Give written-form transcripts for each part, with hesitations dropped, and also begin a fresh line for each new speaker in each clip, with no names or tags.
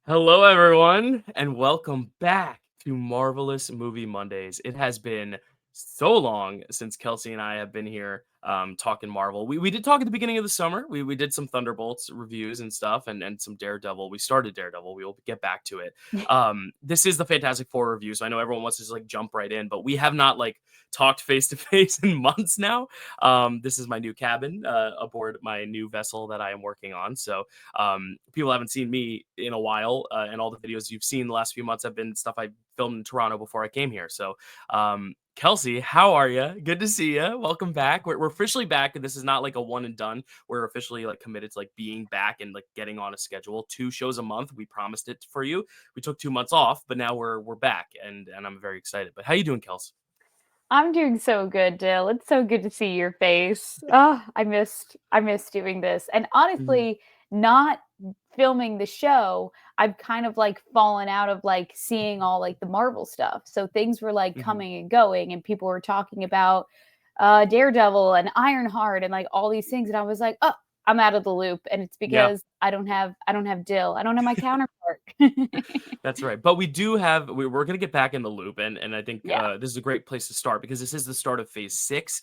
Hello, everyone, and welcome back to Marvelous Movie Mondays. It has been so long since Kelsey and I have been here talking Marvel. We did talk at the beginning of the summer. We did some Thunderbolts reviews and stuff, and some Daredevil. We started Daredevil. We will get back to it. This is the Fantastic Four review, so I know everyone wants to just like jump right in, but we have not like talked face to face in months now. This is my new cabin aboard my new vessel that I am working on. So people haven't seen me in a while, and all the videos you've seen the last few months have been stuff I filmed in Toronto before I came here. So, Kelsey, how are you? Good to see you. Welcome back. We're officially back, and this is not like a one and done. We're officially like committed to like being back and like getting on a schedule. 2 shows a month. We promised it for you. We took 2 months off, but now we're back, and I'm very excited. But how you doing, Kelsey?
I'm doing so good, Dill. It's so good to see your face. Oh, I missed doing this. And
Mhm.
honestly, not filming the show, I've kind of like fallen out of like seeing all like the Marvel stuff. So things were like
Mhm.
coming and going and people were talking about Daredevil and Ironheart and like all these things and I was like, "Oh, I'm out of the loop." And it's
Yeah.
because I don't have Dill. I don't have my counterpart.
That's right. But we do have we're gonna get back in the loop, and I think
Yeah.
this is a great place to start because this is the start of phase six.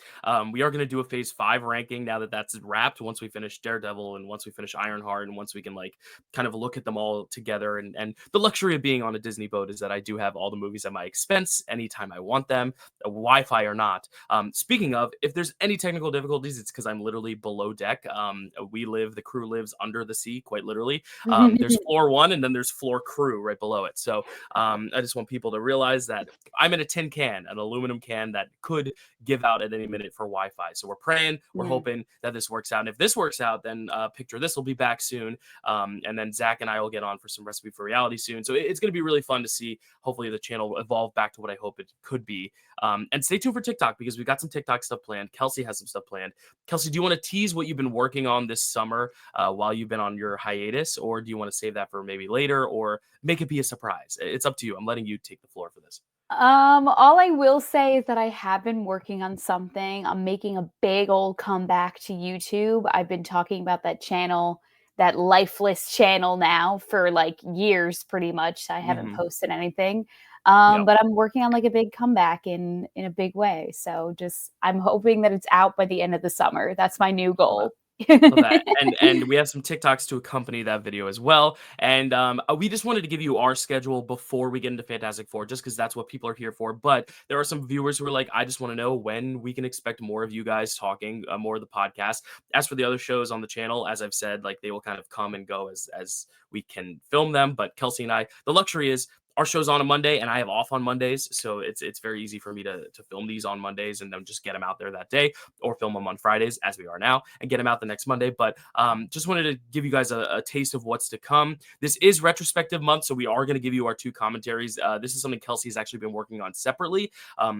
We are gonna do a phase five ranking now that that's wrapped. Once we finish Daredevil and once we finish Ironheart and once we can like kind of look at them all together. And the luxury of being on a Disney boat is that I do have all the movies at my expense anytime I want them, Wi-Fi or not. Speaking of, if there's any technical difficulties, it's because I'm literally below deck. The crew lives under the sea, quite literally. There's floor one and then there's floor crew right below it. So I just want people to realize that I'm in a tin can, an aluminum can that could give out at any minute for Wi-Fi. So we're praying, we're
Mm.
hoping that this works out. And if this works out, then picture this will be back soon. And then Zach and I will get on for some Recipe for Reality soon. So it's going to be really fun to see. Hopefully the channel evolve back to what I hope it could be. And stay tuned for TikTok because we've got some TikTok stuff planned. Kelsey has some stuff planned. Kelsey, do you want to tease what you've been working on this summer while you've been on your hiatus, or do you want to save that for maybe later, or make it be a surprise? It's up to you. I'm letting you take the floor for this.
All I will say is that I have been working on something. I'm making a big old comeback to YouTube. I've been talking about that channel, that lifeless channel now for like years pretty much. I haven't
Hmm.
posted anything.
Yep.
But I'm working on like a big comeback in a big way. So just I'm hoping that it's out by the end of the summer. That's my new goal.
Love that. And we have some TikToks to accompany that video as well. And we just wanted to give you our schedule before we get into Fantastic Four, just because that's what people are here for. But there are some viewers who are like, I just want to know when we can expect more of you guys talking, more of the podcast. As for the other shows on the channel, as I've said, like they will kind of come and go as we can film them. But Kelsey and I, the luxury is our show's on a Monday and I have off on Mondays. So it's very easy for me to film these on Mondays and then just get them out there that day, or film them on Fridays as we are now and get them out the next Monday. But just wanted to give you guys a taste of what's to come. This is retrospective month, so we are going to give you our two commentaries. This is something Kelsey's actually been working on separately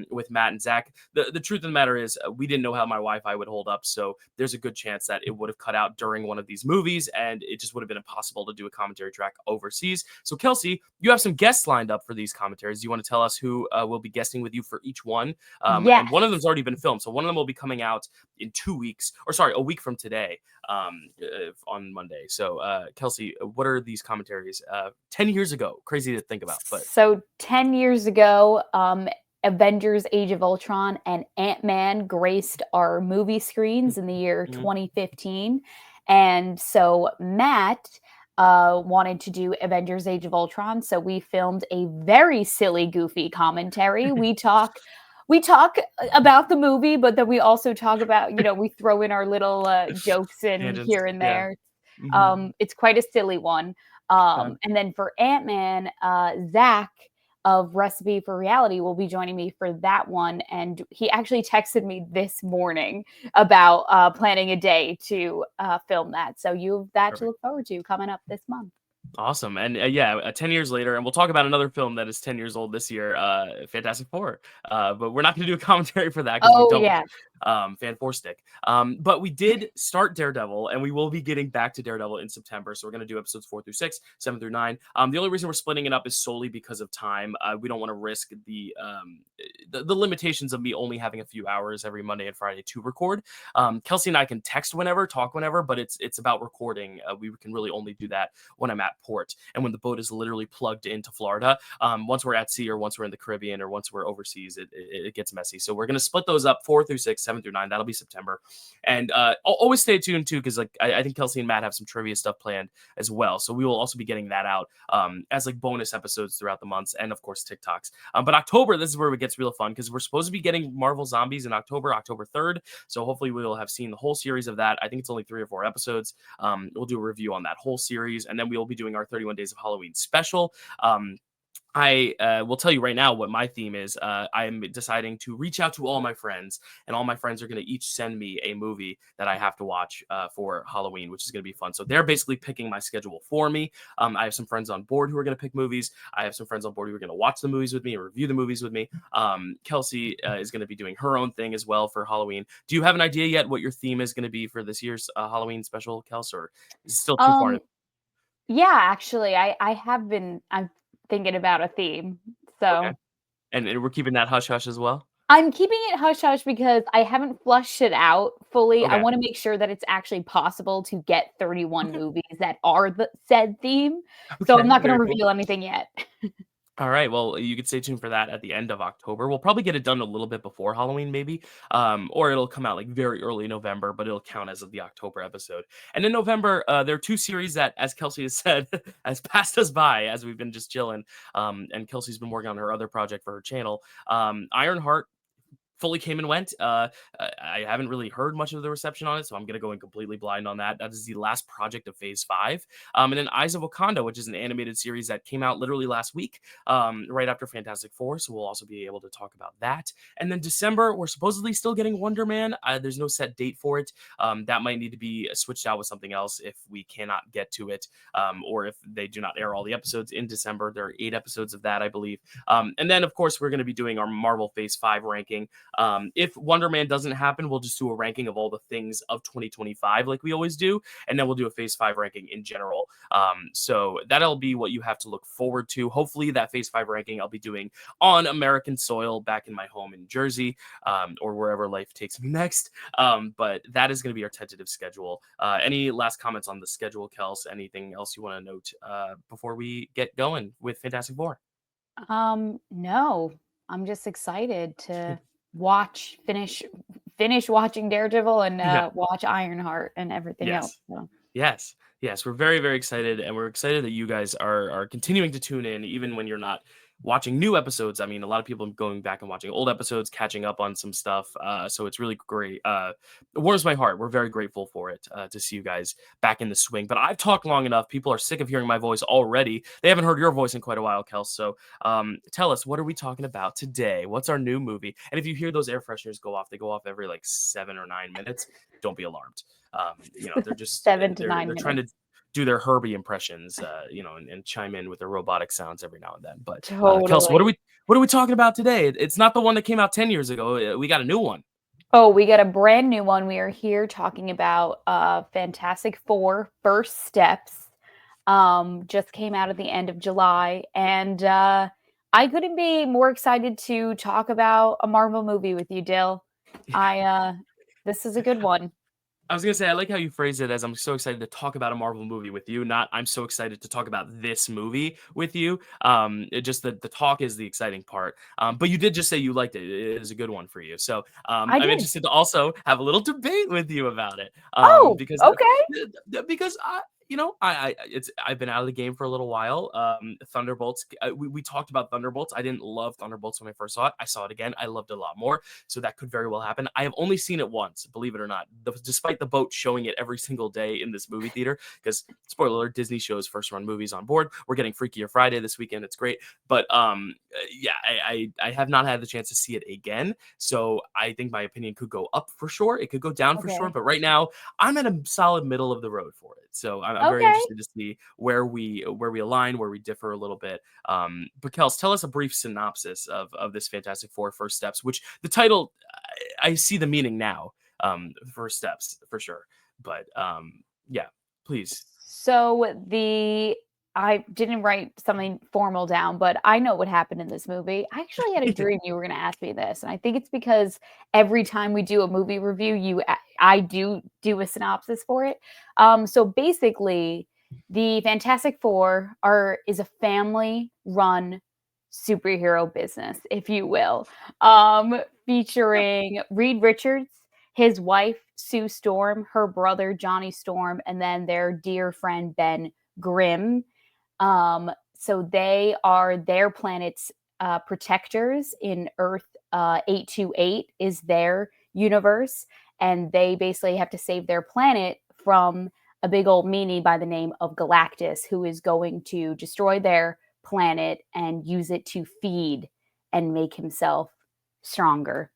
with Matt and Zach. The truth of the matter is we didn't know how my Wi-Fi would hold up, so there's a good chance that it would have cut out during one of these movies, and it just would have been impossible to do a commentary track overseas. So Kelsey, you have some guests lined up for these commentaries. Do you want to tell us who will be guesting with you for each one? And one of
Yes.
them's already been filmed, so one of them will be coming out in 2 weeks, or sorry, a week from today, on Monday. So, Kelsey, what are these commentaries? 10 years ago, crazy to think about, but
So 10 years ago, Avengers Age of Ultron and Ant-Man graced our movie screens in the year
mhm.
2015. And so Matt wanted to do Avengers Age of Ultron. So we filmed a very silly, goofy commentary. We talk about the movie, but then we also talk about, we throw in our little jokes in
Tangents,
here and
yeah.
there.
Hmm.
It's quite a silly one.
Yeah.
And then for Ant-Man, Zach of Recipe for Reality will be joining me for that one. And he actually texted me this morning about planning a day to film that. So you have that to
Perfect.
look forward to coming up this month.
Awesome. And yeah, 10 years later, and we'll talk about another film that is 10 years old this year, Fantastic Four. But we're not going to do a commentary for that because we
Oh
don't
yeah.
Fan Four Stick. But we did start Daredevil, and we will be getting back to Daredevil in September. So we're going to do episodes 4 through 6, 7 through 9. The only reason we're splitting it up is solely because of time. We don't want to risk the limitations of me only having a few hours every Monday and Friday to record. Kelsey and I can text whenever, talk whenever, but it's about recording. We can really only do that when I'm at port and when the boat is literally plugged into Florida. Once we're at sea, or once we're in the Caribbean, or once we're overseas, it gets messy. So we're going to split those up 4 through 6, 7 through 9. That'll be September. And always stay tuned too, because like I think Kelsey and Matt have some trivia stuff planned as well. So we will also be getting that out as like bonus episodes throughout the months, and of course TikToks. But October, this is where it gets real fun, because we're supposed to be getting Marvel Zombies in October 3rd. So hopefully we will have seen the whole series of that. I think it's only 3 or 4 episodes. We'll do a review on that whole series, and then we will be doing our 31 Days of Halloween special. I will tell you right now what my theme is. I'm deciding to reach out to all my friends, and all my friends are going to each send me a movie that I have to watch for Halloween, which is going to be fun. So they're basically picking my schedule for me. I have some friends on board who are going to pick movies. I have some friends on board who are going to watch the movies with me or review the movies with me. Kelsey is going to be doing her own thing as well for Halloween. Do you have an idea yet what your theme is going to be for this year's Halloween special, Kelsey, or is it still too far to...
Yeah, actually, I'm thinking about a theme.
Okay.
So
And we're keeping that hush hush as well?
I'm keeping it hush hush because I haven't flushed it out fully. I
Okay.
want to make sure that it's actually possible to get 31
Okay.
movies that are the said theme. So I'm
Okay.
not going
Very
to
cool.
reveal anything yet.
All right. Well, you could stay tuned for that at the end of October. We'll probably get it done a little bit before Halloween, maybe, or it'll come out like very early November, but it'll count as of the October episode. And in November, there are 2 series that, as Kelsey has said, has passed us by as we've been just chilling. And Kelsey's been working on her other project for her channel. Ironheart fully came and went. I haven't really heard much of the reception on it, so I'm going to go in completely blind on that. That is the last project of Phase 5. And then Eyes of Wakanda, which is an animated series that came out literally last week, right after Fantastic Four, so we'll also be able to talk about that. And then December, we're supposedly still getting Wonder Man. There's no set date for it. That might need to be switched out with something else if we cannot get to it, or if they do not air all the episodes in December. There are 8 episodes of that, I believe. And then, of course, we're going to be doing our Marvel Phase 5 ranking. If Wonder Man doesn't happen, we'll just do a ranking of all the things of 2025 like we always do, and then we'll do a Phase 5 ranking in general. So that'll be what you have to look forward to. Hopefully that Phase 5 ranking I'll be doing on American soil back in my home in Jersey, or wherever life takes me next. But that is going to be our tentative schedule. Any last comments on the schedule, Kels? Anything else you want to note before we get going with Fantastic Four?
No, I'm just excited to finish watching Daredevil and
Yeah.
watch Ironheart and everything else.
Yes.
So.
Yes, we're very, very excited, and we're excited that you guys are continuing to tune in, even when you're not watching new episodes. I mean, a lot of people are going back and watching old episodes, catching up on some stuff. So it's really great. It warms my heart. We're very grateful for it to see you guys back in the swing. But I've talked long enough. People are sick of hearing my voice already. They haven't heard your voice in quite a while, Kels. So tell us, what are we talking about today? What's our new movie? And if you hear those air fresheners go off, they go off every like 7 or 9 minutes. Don't be alarmed. They're just
7 to 9
they're trying to
minutes.
do their Herbie impressions, and chime in with their robotic sounds every now and then. But Kelsey,
Totally.
what are we talking about today? It's not the one that came out 10 years ago. We got a new one.
Oh, we got a brand new one. We are here talking about Fantastic Four First Steps. Just came out at the end of July, and I couldn't be more excited to talk about a Marvel movie with you, Dill. This is a good one.
I was gonna say, I like how you phrase it as I'm so excited to talk about a Marvel movie with you, not I'm so excited to talk about this movie with you. It just the talk is the exciting part. But you did just say you liked it. It is a good one for you. So
I
I'm
did.
interested to also have a little debate with you about it.
Oh,
Because
okay.
because I've been out of the game for a little while. Thunderbolts. We talked about Thunderbolts. I didn't love Thunderbolts when I first saw it. I saw it again. I loved it a lot more. So that could very well happen. I have only seen it once, believe it or not, despite the boat showing it every single day in this movie theater. Because spoiler alert, Disney shows first run movies on board. We're getting Freakier Friday this weekend. It's great. But yeah, I have not had the chance to see it again. So I think my opinion could go up for sure. It could go down for sure.
Okay.
But right now, I'm at a solid middle of the road for it. So I'm very
Okay.
interested to see where we align, where we differ a little bit. But Kels, tell us a brief synopsis of this Fantastic Four First Steps, which the title, I see the meaning now. First steps for sure. But yeah, please.
So the I didn't write something formal down, but I know what happened in this movie. I actually had a dream you were going to ask me this, and I think it's because every time we do a movie review, I do a synopsis for it. So basically, the Fantastic Four is a family-run superhero business, if you will, featuring Reed Richards, his wife Sue Storm, her brother Johnny Storm, and then their dear friend Ben Grimm. So they are their planet's protectors in Earth 828 is their universe, and they basically have to save their planet from a big old meanie by the name of Galactus, who is going to destroy their planet and use it to feed and make himself stronger.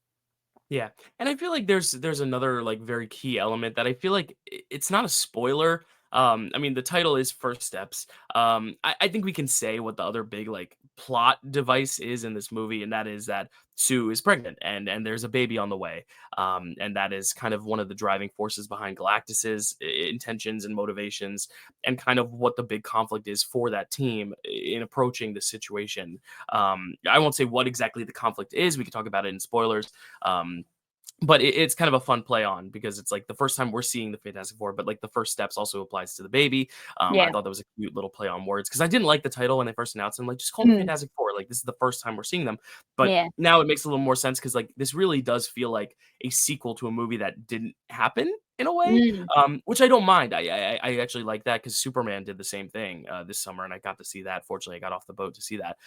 Yeah, and I feel like there's another like very key element that I feel like it's not a spoiler. I mean, the title is First Steps. I think we can say what the other big like plot device is in this movie, and that is that Sue is pregnant and there's a baby on the way. And that is kind of one of the driving forces behind Galactus's intentions and motivations, and kind of what the big conflict is for that team in approaching the situation. I won't say what exactly the conflict is. We can talk about it in spoilers. Um, but it's kind of a fun play on because it's like the first time we're seeing the Fantastic Four, but like the first steps also applies to the baby. I
Yeah.
thought that was a cute little play on words because I didn't like the title when they first announced them. Like, just call them
Mm,
Fantastic Four. Like, this is the first time we're seeing them. But
yeah.
now it makes a little more sense because like this really does feel like a sequel to a movie that didn't happen in a way,
Mm,
which I don't mind. I actually like that because Superman did the same thing this summer, and I got to see that. Fortunately, I got off the boat to see that.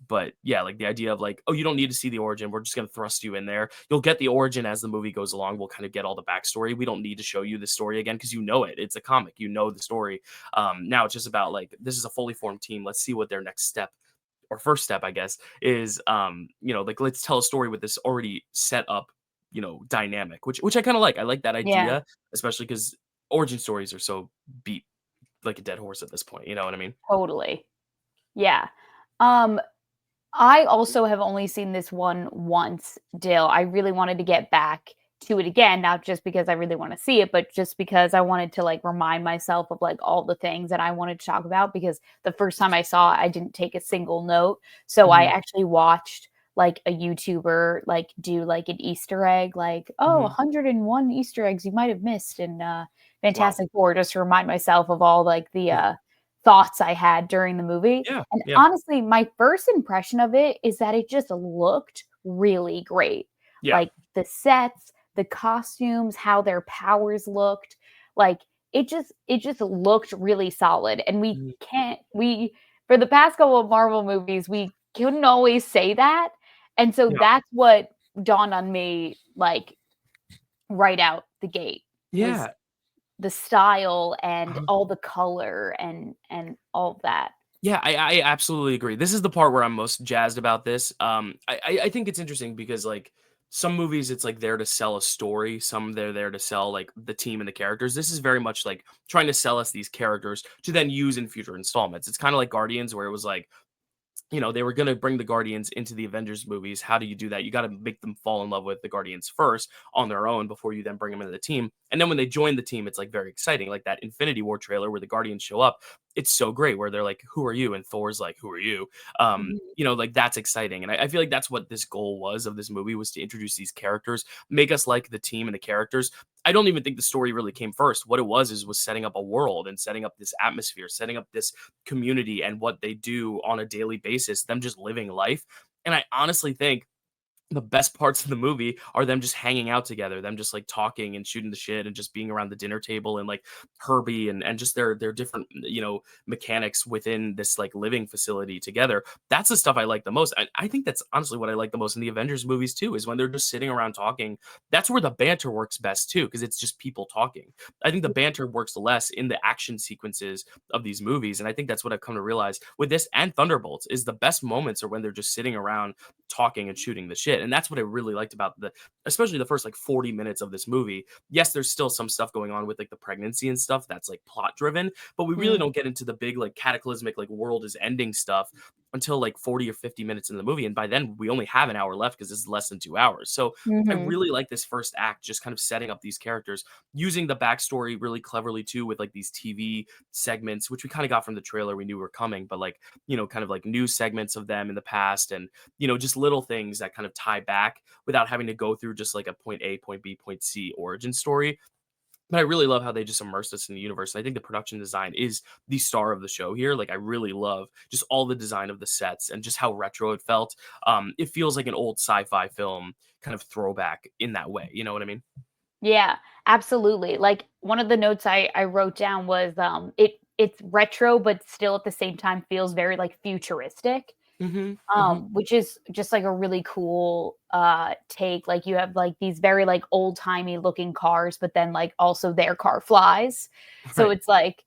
But yeah, like the idea of like, oh, you don't need to see the origin. We're just gonna thrust you in there. You'll get the origin as the movie goes along. We'll kind of get all the backstory. We don't need to show you the story again because you know it. It's a comic. You know the story. Now it's just about like this is a fully formed team. Let's see what their next step or first step, I guess, is. Like let's tell a story with this already set up, dynamic, which I kind of like. I like that
yeah.
idea, especially because origin stories are so beat like a dead horse at this point. You know what I mean?
Totally. Yeah. Um, I also have only seen this one once, Dill. I really wanted to get back to it again, not just because I really want to see it, but just because I wanted to like remind myself of like all the things that I wanted to talk about because the first time I saw it, I didn't take a single note. So I
Hmm.
actually watched like a YouTuber like do like an Easter egg, like, oh,
Hmm.
101 Easter eggs you might have missed in
Wow.
Fantastic Four, just to remind myself of all like the
Yeah.
thoughts I had during the movie.
Yeah.
And
Yeah.
honestly, my first impression of it is that it just looked really great.
Yeah.
Like the sets, the costumes, how their powers looked, like it just looked really solid. And
Mhm.
we for the past couple of Marvel movies, we couldn't always say that. And so
Yeah.
that's what dawned on me like right out the gate was
Yeah.
the style and
Uh-huh.
all the color and all of that.
Yeah, I absolutely agree. This is the part where I'm most jazzed about this. I think it's interesting because like some movies, it's like there to sell a story. Some they're there to sell like the team and the characters. This is very much like trying to sell us these characters to then use in future installments. It's kind of like Guardians, where it was like they were going to bring the Guardians into the Avengers movies. How do you do that? You got to make them fall in love with the Guardians first on their own before you then bring them into the team. And then when they join the team, it's like very exciting. Like that Infinity War trailer where the Guardians show up. It's so great where they're like, "Who are you?" And Thor's like, "Who are you?"
Mhm.
Like that's exciting. And I feel like that's what this goal was of this movie was to introduce these characters, make us like the team and the characters. I don't even think the story really came first. What it was setting up a world and setting up this atmosphere, setting up this community and what they do on a daily basis, them just living life. And I honestly think the best parts of the movie are them just hanging out together, them just like talking and shooting the shit and just being around the dinner table and like Herbie and just their different mechanics within this like living facility together. That's the stuff I like the most. I think that's honestly what I like the most in the Avengers movies too, is when they're just sitting around talking. That's where the banter works best too, because it's just people talking. I think the banter works less in the action sequences of these movies. And I think that's what I've come to realize with this and Thunderbolts is the best moments are when they're just sitting around talking and shooting the shit. And that's what I really liked about especially the first like 40 minutes of this movie. Yes, there's still some stuff going on with like the pregnancy and stuff that's like plot driven, but we really
Mm,
don't get into the big like cataclysmic like world is ending stuff until like 40 or 50 minutes in the movie. And by then we only have an hour left because it's less than 2 hours. So I
Mhm.
really like this first act, just kind of setting up these characters, using the backstory really cleverly too, with like these TV segments, which we kind of got from the trailer. We knew were coming, but like, kind of like news segments of them in the past, and, just little things that kind of tie back without having to go through just like a point A, point B, point C origin story. But I really love how they just immersed us in the universe. And I think the production design is the star of the show here. Like, I really love just all the design of the sets and just how retro it felt. It feels like an old sci-fi film kind of throwback in that way. You know what I mean?
Yeah, absolutely. Like, one of the notes I wrote down was, it's retro, but still at the same time feels very, like, futuristic.
Hmm. Hmm.
Which is just like a really cool take. Like, you have like these very like old-timey looking cars, but then like also their car flies. So
Right.
it's like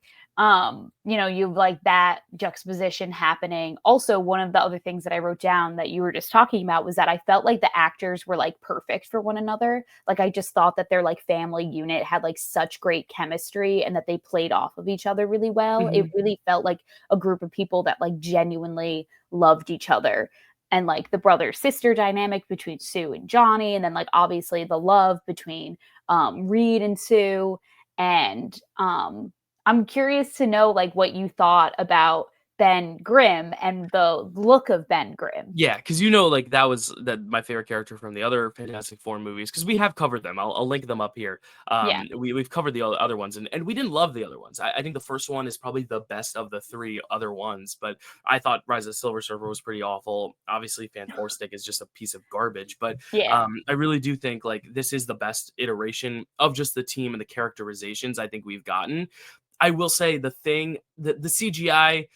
you've like that juxtaposition happening. Also, one of the other things that I wrote down that you were just talking about was that I felt like the actors were like perfect for one another. Like, I just thought that their like family unit had like such great chemistry and that they played off of each other really well. It
Hmm.
really felt like a group of people that like genuinely loved each other, and like the brother sister dynamic between Sue and Johnny, and then like obviously the love between Reed and Sue. And I'm curious to know like what you thought about Ben Grimm and the look of Ben Grimm.
Yeah, because like that my favorite character from the other Fantastic Four movies, because we have covered them. I'll link them up here.
Yeah.
We've covered the other ones, and we didn't love the other ones. I think the first one is probably the best of the three other ones, but I thought Rise of the Silver Surfer was pretty awful. Obviously, Fan Four Stick is just a piece of garbage, but
Yeah.
I really do think like this is the best iteration of just the team and the characterizations I think we've gotten. I will say the CGI,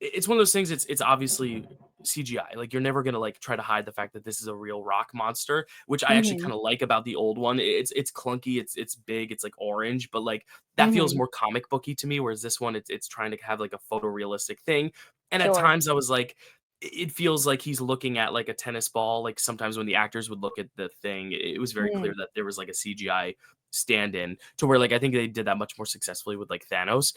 it's one of those things. It's obviously CGI. Like, you're never gonna like try to hide the fact that this is a real rock monster, which I actually
Mhm.
kind of like about the old one. It's clunky, it's big, it's like orange, but like that feels
Mhm.
more comic booky to me. Whereas this one, it's trying to have like a photorealistic thing. And at
Sure.
times I was like, it feels like he's looking at like a tennis ball. Like, sometimes when the actors would look at the thing, it was very clear
Mm.
that there was like a CGI stand-in, to where like I think they did that much more successfully with like Thanos.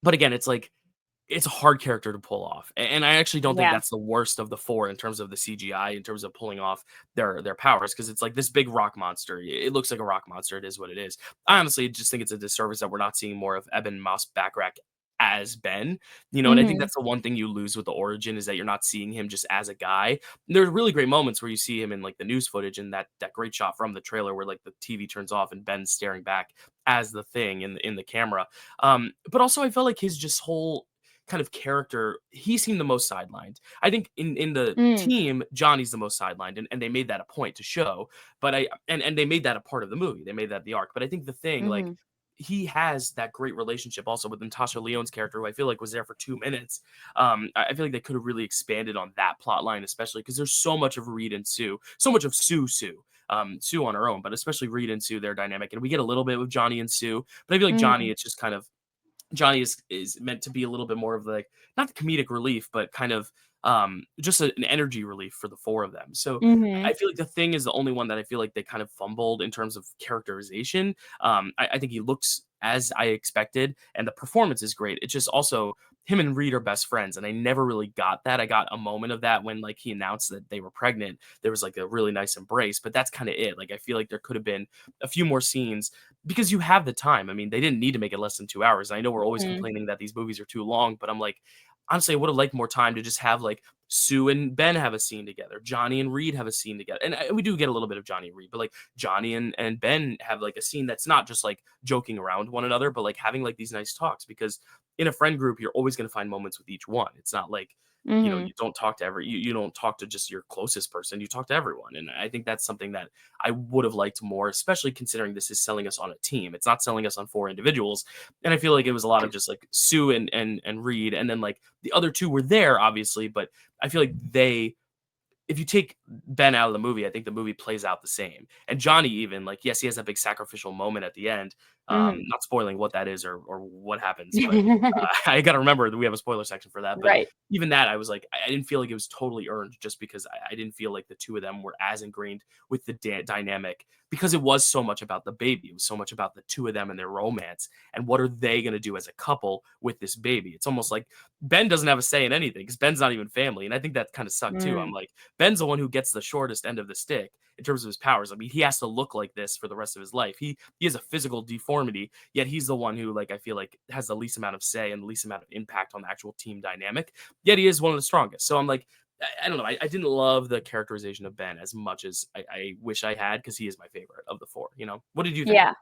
But again, it's a hard character to pull off, and I actually don't think
Yeah.
that's the worst of the four in terms of the CGI, in terms of pulling off their powers, because it's like this big rock monster. It looks like a rock monster. It is what it is. I honestly just think it's a disservice that we're not seeing more of Eben Moss Backrack as Ben, and I think
Mhm.
that's the one thing you lose with the origin, is that you're not seeing him just as a guy. There's really great moments where you see him in like the news footage, and that great shot from the trailer where like the TV turns off and Ben's staring back as the thing in the camera. But also I felt like his just whole kind of character, he seemed the most sidelined. I think in the
Mm.
team, Johnny's the most sidelined, and they made that a point to show. But and they made that a part of the movie. They made that the arc. But I think the thing, like,
Mhm.
he has that great relationship also with Natasha Leone's character, who I feel like was there for 2 minutes. I feel like they could have really expanded on that plot line, especially because there's so much of Reed and Sue, so much of Sue. Sue on her own, but especially Reed and Sue, their dynamic, and we get a little bit with Johnny and Sue. But I feel like Johnny,
Mhm.
it's just kind of Johnny is meant to be a little bit more of like, not the comedic relief, but kind of just an energy relief for the four of them. So
Mhm.
I feel like the thing is the only one that I feel like they kind of fumbled in terms of characterization. I think he looks as I expected, and the performance is great. It's just also him and Reed are best friends, and I never really got that. I got a moment of that when like he announced that they were pregnant. There was like a really nice embrace, but that's kind of it. Like, I feel like there could have been a few more scenes, because you have the time. I mean, they didn't need to make it less than 2 hours. I know we're always
Mhm.
complaining that these movies are too long, but I'm like, honestly, I would have liked more time to just have like Sue and Ben have a scene together, Johnny and Reed have a scene together, and we do get a little bit of Johnny and Reed, but like Johnny and Ben have like a scene that's not just like joking around one another, but like having like these nice talks. Because in a friend group, you're always going to find moments with each one. It's not like,
Mhm.
you don't talk to you don't talk to just your closest person. You talk to everyone, and I think that's something that I would have liked more, especially considering this is selling us on a team. It's not selling us on four individuals. And I feel like it was a lot of just like Sue and Reed, and then like the other two were there obviously, but I feel like if you take Ben out of the movie, I think the movie plays out the same. And Johnny even, like, yes, he has that big sacrificial moment at the end.
Mhm.
Not spoiling what that is or what happens, but I gotta remember that we have a spoiler section for that. But
Right.
even that, I was like, I didn't feel like it was totally earned just because I didn't feel like the two of them were as ingrained with the dynamic because it was so much about the baby. It was so much about the two of them and their romance and what are they gonna do as a couple with this baby. It's almost like Ben doesn't have a say in anything because Ben's not even family, and I think that kind of sucked too. I'm
Mm.
like, Ben's the one who gets the shortest end of the stick in terms of his powers. I mean, he has to look like this for the rest of his life. He has a physical deformity, yet he's the one who, like, I feel like has the least amount of say and the least amount of impact on the actual team dynamic. Yet he is one of the strongest. So I'm like, I don't know. I didn't love the characterization of Ben as much as I wish I had because he is my favorite of the four. You know, what did you think?
Yeah.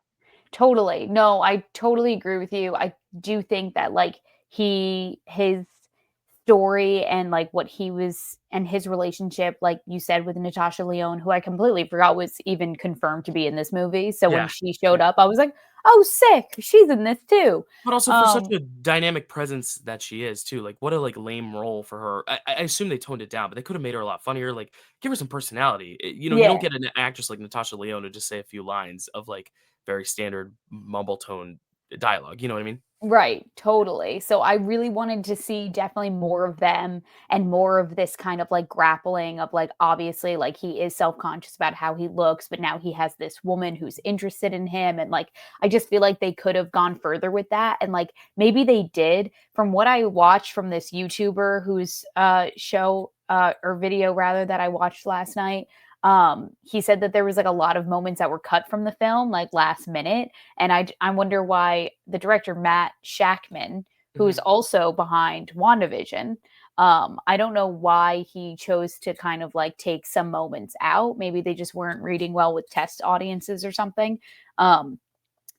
Totally. No, I totally agree with you. I do think that, like, his story and, like, what he was and his relationship, like you said, with Natasha Lyonne, who I completely forgot was even confirmed to be in this movie. So when
Yeah.
she showed up, I was like, "Oh, sick. She's in this too."
But also for such
Um,
a dynamic presence that she is too, like, what a, like, lame role for her. I assume they toned it down, but they coulda made her a lot funnier, like, give her some personality. You know, you don't
yeah.
get an actress like Natasha Lyonne to just say a few lines of, like, very standard mumble tone dialogue, you know what I mean?
Right, totally. So I really wanted to see definitely more of them and more of this kind of like grappling of like obviously like he is self-conscious about how he looks, but now he has this woman who's interested in him and like I just feel like they could have gone further with that and like maybe they did. From what I watched from this YouTuber whose show or video rather that I watched last night, he said that there was like a lot of moments that were cut from the film like last minute and I wonder why the director, Matt Shackman, who's
Mhm.
also behind WandaVision, I don't know why he chose to kind of like take some moments out. Maybe they just weren't reading well with test audiences or something. Um,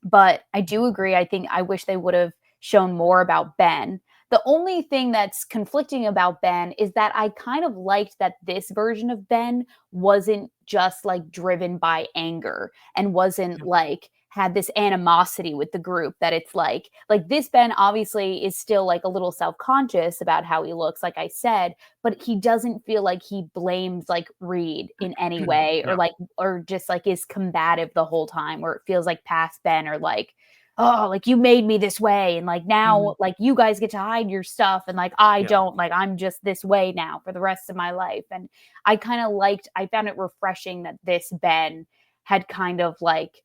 but I do agree. I think I wish they would have shown more about Ben. The only thing that's conflicting about Ben is that I kind of liked that this version of Ben wasn't just like driven by anger and wasn't
Yeah.
like had this animosity with the group that it's like this Ben obviously is still like a little self-conscious about how he looks like I said, but he doesn't feel like he blames like Reed in any way
Yeah.
or just like is combative the whole time or it feels like past Ben or like oh like you made me this way and like
Mhm.
now like you guys get to hide your stuff and like I
Yeah.
don't like I'm just this way now for the rest of my life and I found it refreshing that this Ben had kind of like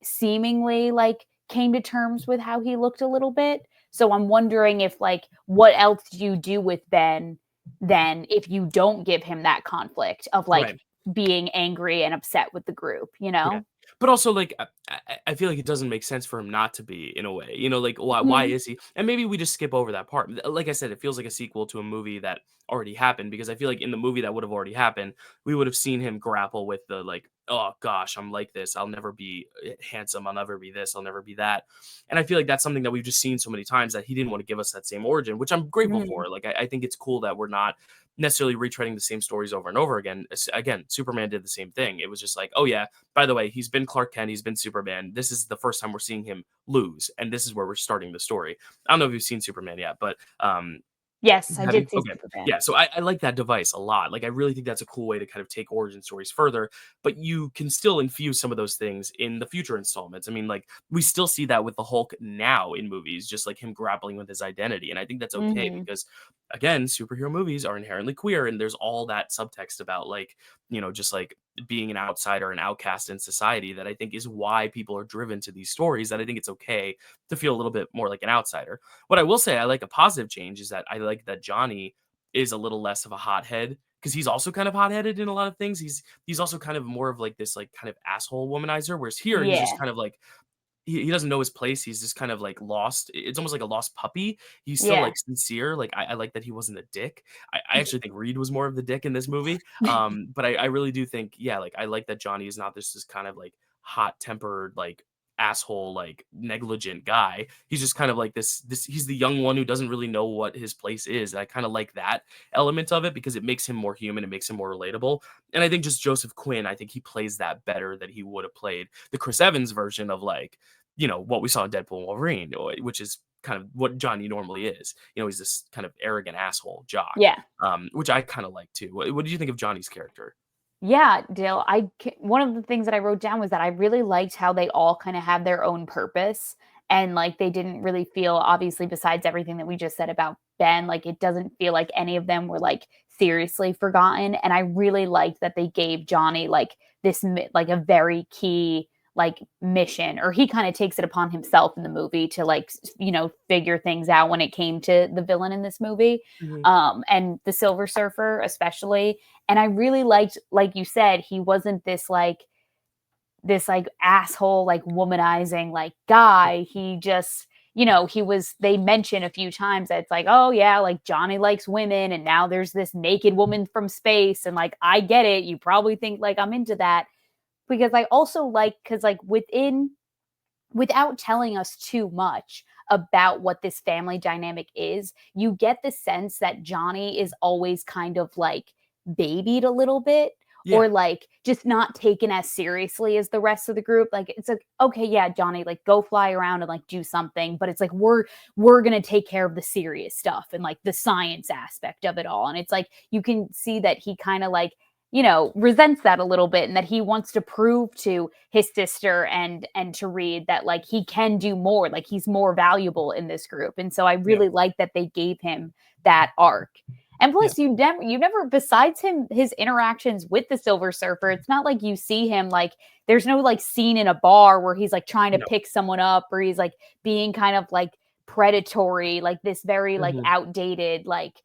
seemingly like came to terms with how he looked a little bit. So I'm wondering if like what else do you do with Ben then if you don't give him that conflict of like
Right.
being angry and upset with the group, you
Yeah.
know?
But also, like, I feel like it doesn't make sense for him not to be in a way, you know, like, why
Mhm.
is he? And maybe we just skip over that part. Like I said, it feels like a sequel to a movie that already happened because I feel like in the movie that would have already happened, we would have seen him grapple with the like, oh gosh, I'm like this. I'll never be handsome. I'll never be this. I'll never be that. And I feel like that's something that we've just seen so many times that he didn't want to give us that same origin, which I'm grateful
Mhm.
for. Like, I think it's cool that we're not necessarily retreading the same stories over and over again. Again, Superman did the same thing. It was just like, oh yeah, by the way, he's been Clark Kent, he's been Superman. This is the first time we're seeing him lose, and this is where we're starting the story. I don't know if you've seen Superman yet, but
Yes, I
have you?
did see
Okay.
Superman.
Yeah, so I like that device a lot. Like, I really think that's a cool way to kind of take origin stories further, but you can still infuse some of those things in the future installments. I mean, like, we still see that with the Hulk now in movies, just like him grappling with his identity. And I think that's okay
Mhm.
because, again, superhero movies are inherently queer, and there's all that subtext about, like, just like being an outsider, an outcast in society that I think is why people are driven to these stories. That I think it's okay to feel a little bit more like an outsider. What I will say I like a positive change is that I like that Johnny is a little less of a hothead because he's also kind of hot-headed in a lot of things. He's also kind of more of like this like kind of asshole womanizer, whereas here he's just
Yeah.
kind of like he doesn't know his place. He's just kind of like lost. It's almost like a lost puppy. He's still
Yeah.
like sincere. Like I like that he wasn't a dick. I actually think Reed was more of the dick in this movie. But I really do think, yeah, like I like that Johnny is not this kind of like hot tempered, like asshole, like negligent guy. He's just kind of like this he's the young one who doesn't really know what his place is. And I kind of like that element of it because it makes him more human, it makes him more relatable. And I think just Joseph Quinn, I think he plays that better than he would have played the Chris Evans version of like, what we saw in Deadpool and Wolverine, which is kind of what Johnny normally is. He's this kind of arrogant asshole jock,
Yeah.
which I kind of like too. What did you think of Johnny's character?
Yeah, Dale, one of the things that I wrote down was that I really liked how they all kind of have their own purpose, and like they didn't really feel, obviously besides everything that we just said about Ben, like it doesn't feel like any of them were like seriously forgotten, and I really liked that they gave Johnny like like a very key like mission, or he kind of takes it upon himself in the movie to like figure things out when it came to the villain in this movie,
Mhm.
and the Silver Surfer especially. And I really liked, like you said, he wasn't this like asshole, like womanizing like guy. He just, he was, they mention a few times that it's like, oh yeah, like Johnny likes women and now there's this naked woman from space. And like, I get it. You probably think like I'm into that. Because I also like, because like without telling us too much about what this family dynamic is, you get the sense that Johnny is always kind of like babied a little bit,
Yeah.
or like just not taken as seriously as the rest of the group. Like it's like, okay, yeah, Johnny, like go fly around and like do something, but it's like we're going to take care of the serious stuff and like the science aspect of it all. And it's like you can see that he kind of like resents that a little bit, and that he wants to prove to his sister and to Reed that like he can do more, like he's more valuable in this group. And so I
Yeah.
really like that they gave him that arc. And
Yeah.
plus you never besides him his interactions with the Silver Surfer, it's not like you see him like there's no like scene in a bar where he's like trying to
No.
pick someone up, or he's like being kind of like predatory, like this very like
Mhm.
outdated like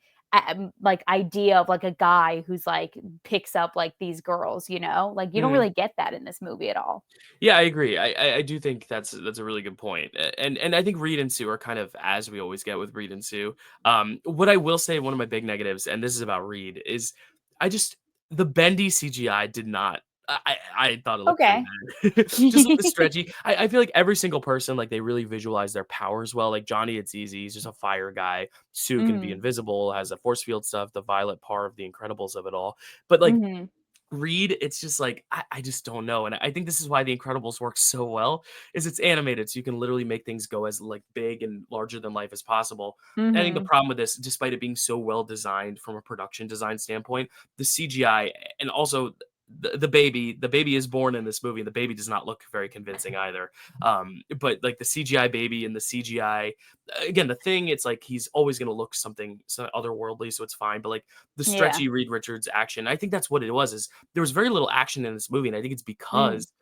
idea of like a guy who's like picks up like these girls, like you don't
Mhm.
really get that in this movie at all.
Yeah, I agree. I do think that's a really good point. And I think Reed and Sue are kind of as we always get with Reed and Sue. What I will say, one of my big negatives, and this is about Reed, is I just the bendy CGI did not. I thought it looked pretty
Okay.
bad. Just looked stretchy. I feel like every single person, like they really visualize their powers well. Like Johnny, it's easy. He's just a fire guy. Sue can be
Mhm.
invisible, has a force field stuff, the Violet part of the Incredibles of it all. But like
Mhm.
Reed, it's just like I just don't know, and I think this is why The Incredibles works so well, is it's animated, so you can literally make things go as, like, big and larger than life as possible. I think the
Mhm.
problem with this, despite it being so well designed from a production design standpoint, the CGI and also the baby is born in this movie, and the baby does not look very convincing either. But, like, the CGI baby and the CGI again, the thing, it's like he's always gonna look some otherworldly, so it's fine, but, like, the
Yeah.
stretchy Reed Richards action, I think that's what it was, is there was very little action in this movie, and I think it's
Mhm.
because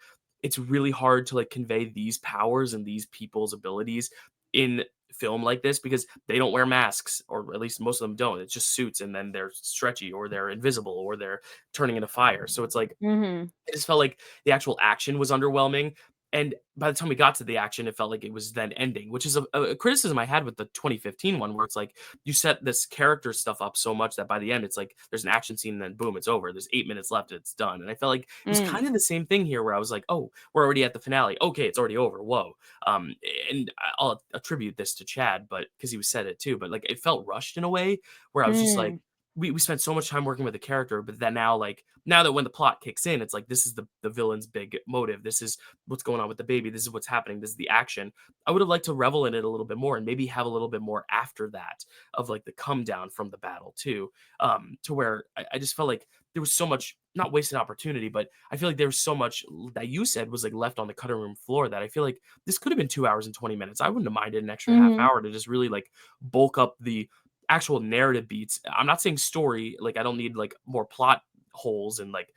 it's really hard to like convey these powers and these people's abilities in film like this because they don't wear masks, or at least most of them don't. It's just suits, and then they're stretchy, or they're invisible, or they're turning into fire. So it's like
Mhm.
I just felt like the actual action was underwhelming. And by the time we got to the action, it felt like it was then ending, which is a criticism I had with the 2015 one, where it's like you set this character stuff up so much that by the end, it's like there's an action scene and then boom, it's over. There's 8 minutes left, and it's done. And I felt like it was
Mm.
kind of the same thing here, where I was like, oh, we're already at the finale. Okay, it's already over. Whoa. And I'll attribute this to Chad, but because he was said it too, but like it felt rushed in a way where I was just like,
Mm.
we spent so much time working with the character, but then now like now that when the plot kicks in, it's like this is the villain's big motive. This is what's going on with the baby. This is what's happening. This is the action. I would have liked to revel in it a little bit more and maybe have a little bit more after that of like the come down from the battle too. To where I just felt like there was so much not wasted opportunity, but I feel like there was so much that you said was like left on the cutting room floor that I feel like this could have been 2 hours and 20 minutes. I wouldn't have minded an extra half
Mhm.
hour to just really like bulk up the actual narrative beats. I'm not saying story, like I don't need like more plot holes and like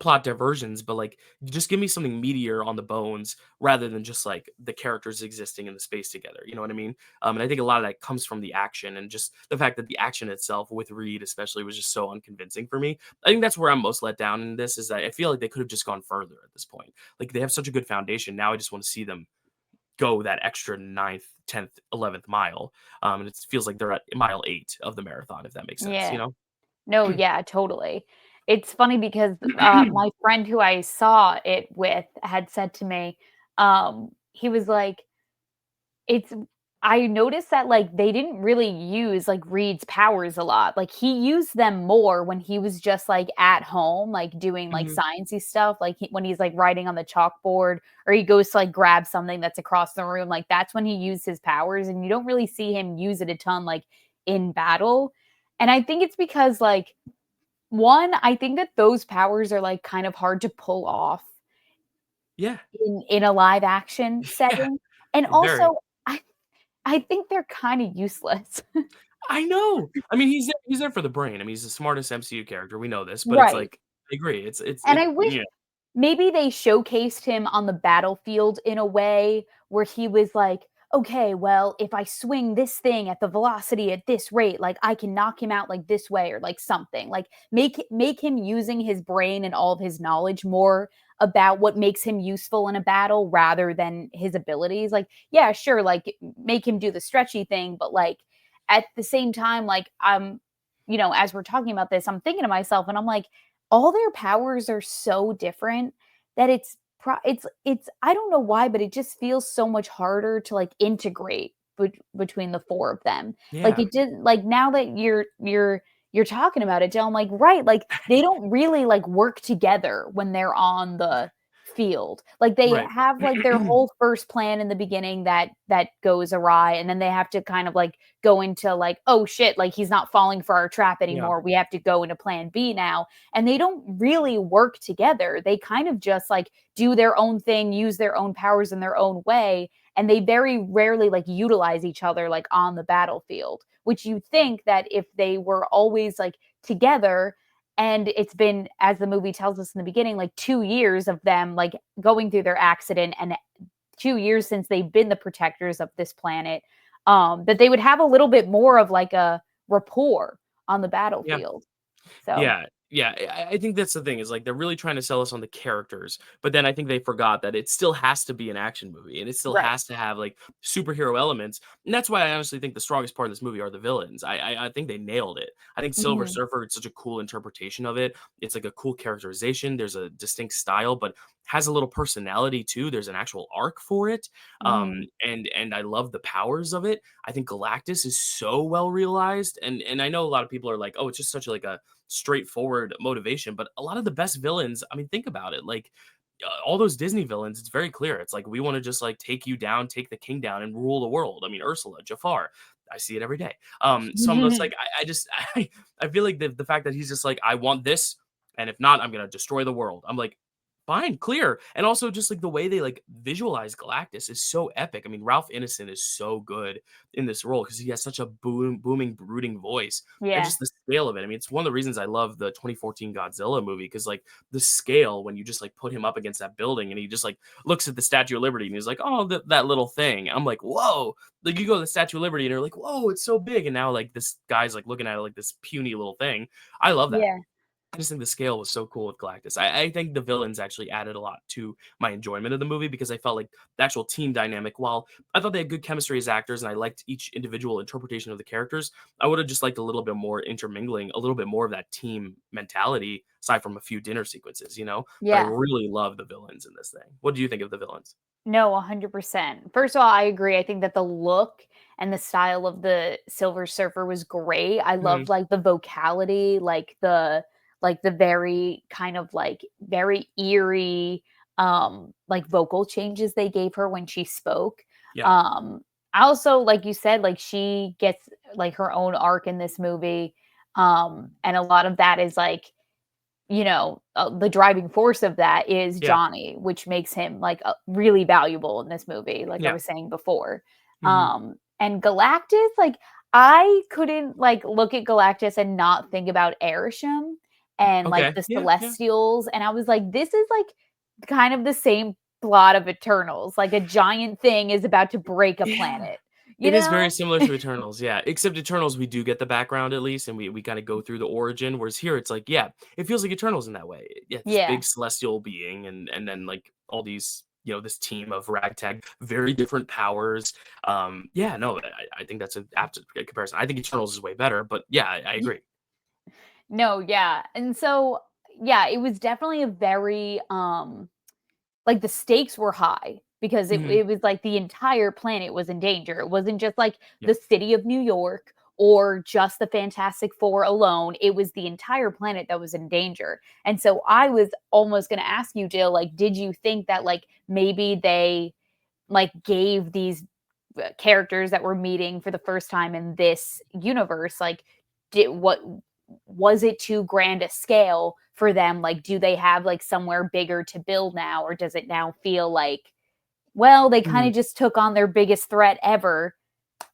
plot diversions, but like just give me something meatier on the bones rather than just like the characters existing in the space together. You know what I mean? And I think a lot of that comes from the action and just the fact that the action itself with Reed, especially, was just so unconvincing for me. I think that's where I'm most let down in this is that I feel like they could have just gone further at this point. Like they have such a good foundation. Now I just want to see them go that extra ninth, 10th, 11th mile. And it feels like they're at mile 8 of the marathon, if that makes sense, you
Yeah.
know?
No, yeah, totally. It's funny because, my friend who I saw it with had said to me, he was like, it's I noticed that, like, they didn't really use, like, Reed's powers a lot. Like, he used them more when he was just, like, at home, like, doing, like,
Mhm.
sciencey stuff, like, when he's, like, writing on the chalkboard, or he goes to, like, grab something that's across the room, like, that's when he used his powers, and you don't really see him use it a ton, like, in battle. And I think it's because, like, One, I think that those powers are, like, kind of hard to pull off
Yeah.
in a live action
Yeah.
setting, and
Very.
also, I I think they're kinda useless.
I know. I mean, he's there for the brain. I mean, he's the smartest MCU character, we know this, but it's
Right,
like, I agree. It's
and
it
I wish
yeah,
maybe they showcased him on the battlefield in a way where he was like, "Okay, well, if I swing this thing at the velocity at this rate, like, I can knock him out, like, this way," or, like, something. Like, make him using his brain and all of his knowledge more about what makes him useful in a battle rather than his abilities. Like, yeah, sure, like, make him do the stretchy thing, but, like, at the same time, like, as we're talking about this, I'm thinking to myself and I'm like, all their powers are so different that it's I don't know why, but it just feels so much harder to, like, integrate between the 4 of them. Like,
yeah,
it didn't like, now that you're talking about it, Jill, I'm like, right, like, they don't really, like, work together when they're on the field. Like, they
right.
have, like, their whole first plan in the beginning that goes awry, and then they have to kind of, like, go into, like, "Oh, shit, like, he's not falling for our trap
Yeah,
anymore. We have to go into plan B now." And they don't really work together. They kind of just, like, do their own thing, use their own powers in their own way, and they very rarely, like, utilize each other, like, on the battlefield, which you think that if they were always, like, together, and it's been, as the movie tells us in the beginning, like, 2 years of them, like, going through their accident and 2 years since they've been the protectors of this planet, that they would have a little bit more of, like, a rapport on the
yeah.
battlefield. So
Yeah, yeah, I think that's the thing is, like, they're really trying to sell us on the characters, but then I think they forgot that it still has to be an action movie, and it still
right.
has to have, like, superhero elements, and that's why I honestly think the strongest part of this movie are the villains. I think they nailed it. I think Silver
Mhm.
Surfer, it's such a cool interpretation of it. It's like a cool characterization, there's a distinct style, but has a little personality too, there's an actual arc for it,
Mhm.
and I love the powers of it. I think Galactus is so well realized, and I know a lot of people are like, "Oh, it's just such like a straightforward motivation." But a lot of the best villains, I mean, think about it. Like all those Disney villains, it's very clear. It's like we want to just like take you down, take the king down, and rule the world. I mean, Ursula, Jafar. I see it every day. So I'm just like, I just, I feel like the fact that he's just like, I want this, and if not, I'm gonna destroy the world. I'm like, fine, clear. And also just like the way they like visualize Galactus is so epic. I mean, Ralph Ineson is so good in this role because he has such a booming, brooding voice and
Yeah.
just the scale of it. I mean, it's one of the reasons I love the 2014 Godzilla movie because like the scale when you just like put him up against that building and he just like looks at the Statue of Liberty and he's like, oh, that little thing. I'm like, whoa. Like you go to the Statue of Liberty and you're like, whoa, it's so big. And now like this guy's like looking at it like this puny little thing. I love that.
Yeah.
I just think the scale was so cool with Galactus. I think the villains actually added a lot to my enjoyment of the movie because I felt like the actual team dynamic, while I thought they had good chemistry as actors and I liked each individual interpretation of the characters, I would have just liked a little bit more intermingling, a little bit more of that team mentality, aside from a few dinner sequences, you know? But I
Yeah.
really love the villains in this thing. What do you think of the villains?
No, 100%. First of all, I agree. I think that the look and the style of the Silver Surfer was great. I
Mhm.
loved, like, the vocality, like the very kind of, like, very eerie, like, vocal changes they gave her when she spoke.
Yeah.
Um, I also, like you said, like, she gets, like, her own arc in this movie, and a lot of that is, like, the driving force of that is
Yeah.
Johnny, which makes him, like, really valuable in this movie, like I
Yeah.
was saying before.
Mhm.
And Galactus, like, I couldn't, like, look at Galactus and not think about Arishem and, like,
Okay.
the
Yeah. Yeah.
Celestials, and I was like, "This is, like, kind of the same plot of Eternals, like, a giant thing is about to break a
Yeah.
planet," you
It is very
know?
similar to Eternals, yeah, except Eternals, we do get the background at least, and we kinda go through the origin, whereas here, it's like, yeah, it feels like Eternals in that way. Yeah, this
Yeah.
big celestial being and then, like, all these this team of ragtag, very different powers. Yeah, no, I think that's an apt comparison. I think Eternals is way better, but yeah, I agree.
No, yeah, and so, yeah, it was definitely a very, like, the stakes were high because it
Mhm.
it was like the entire planet was in danger. It wasn't just, like,
Yeah.
the city of New York or just the Fantastic Four alone, it was the entire planet that was in danger, and so I was almost gonna ask you, Jill, like, did you think that, like, maybe they, like, gave these, characters that we're meeting for the first time in this universe, like, did what was it too grand a scale for them? Like, do they have like somewhere bigger to build now, or does it now feel like, well, they kind
Mhm.
of just took on their biggest threat ever?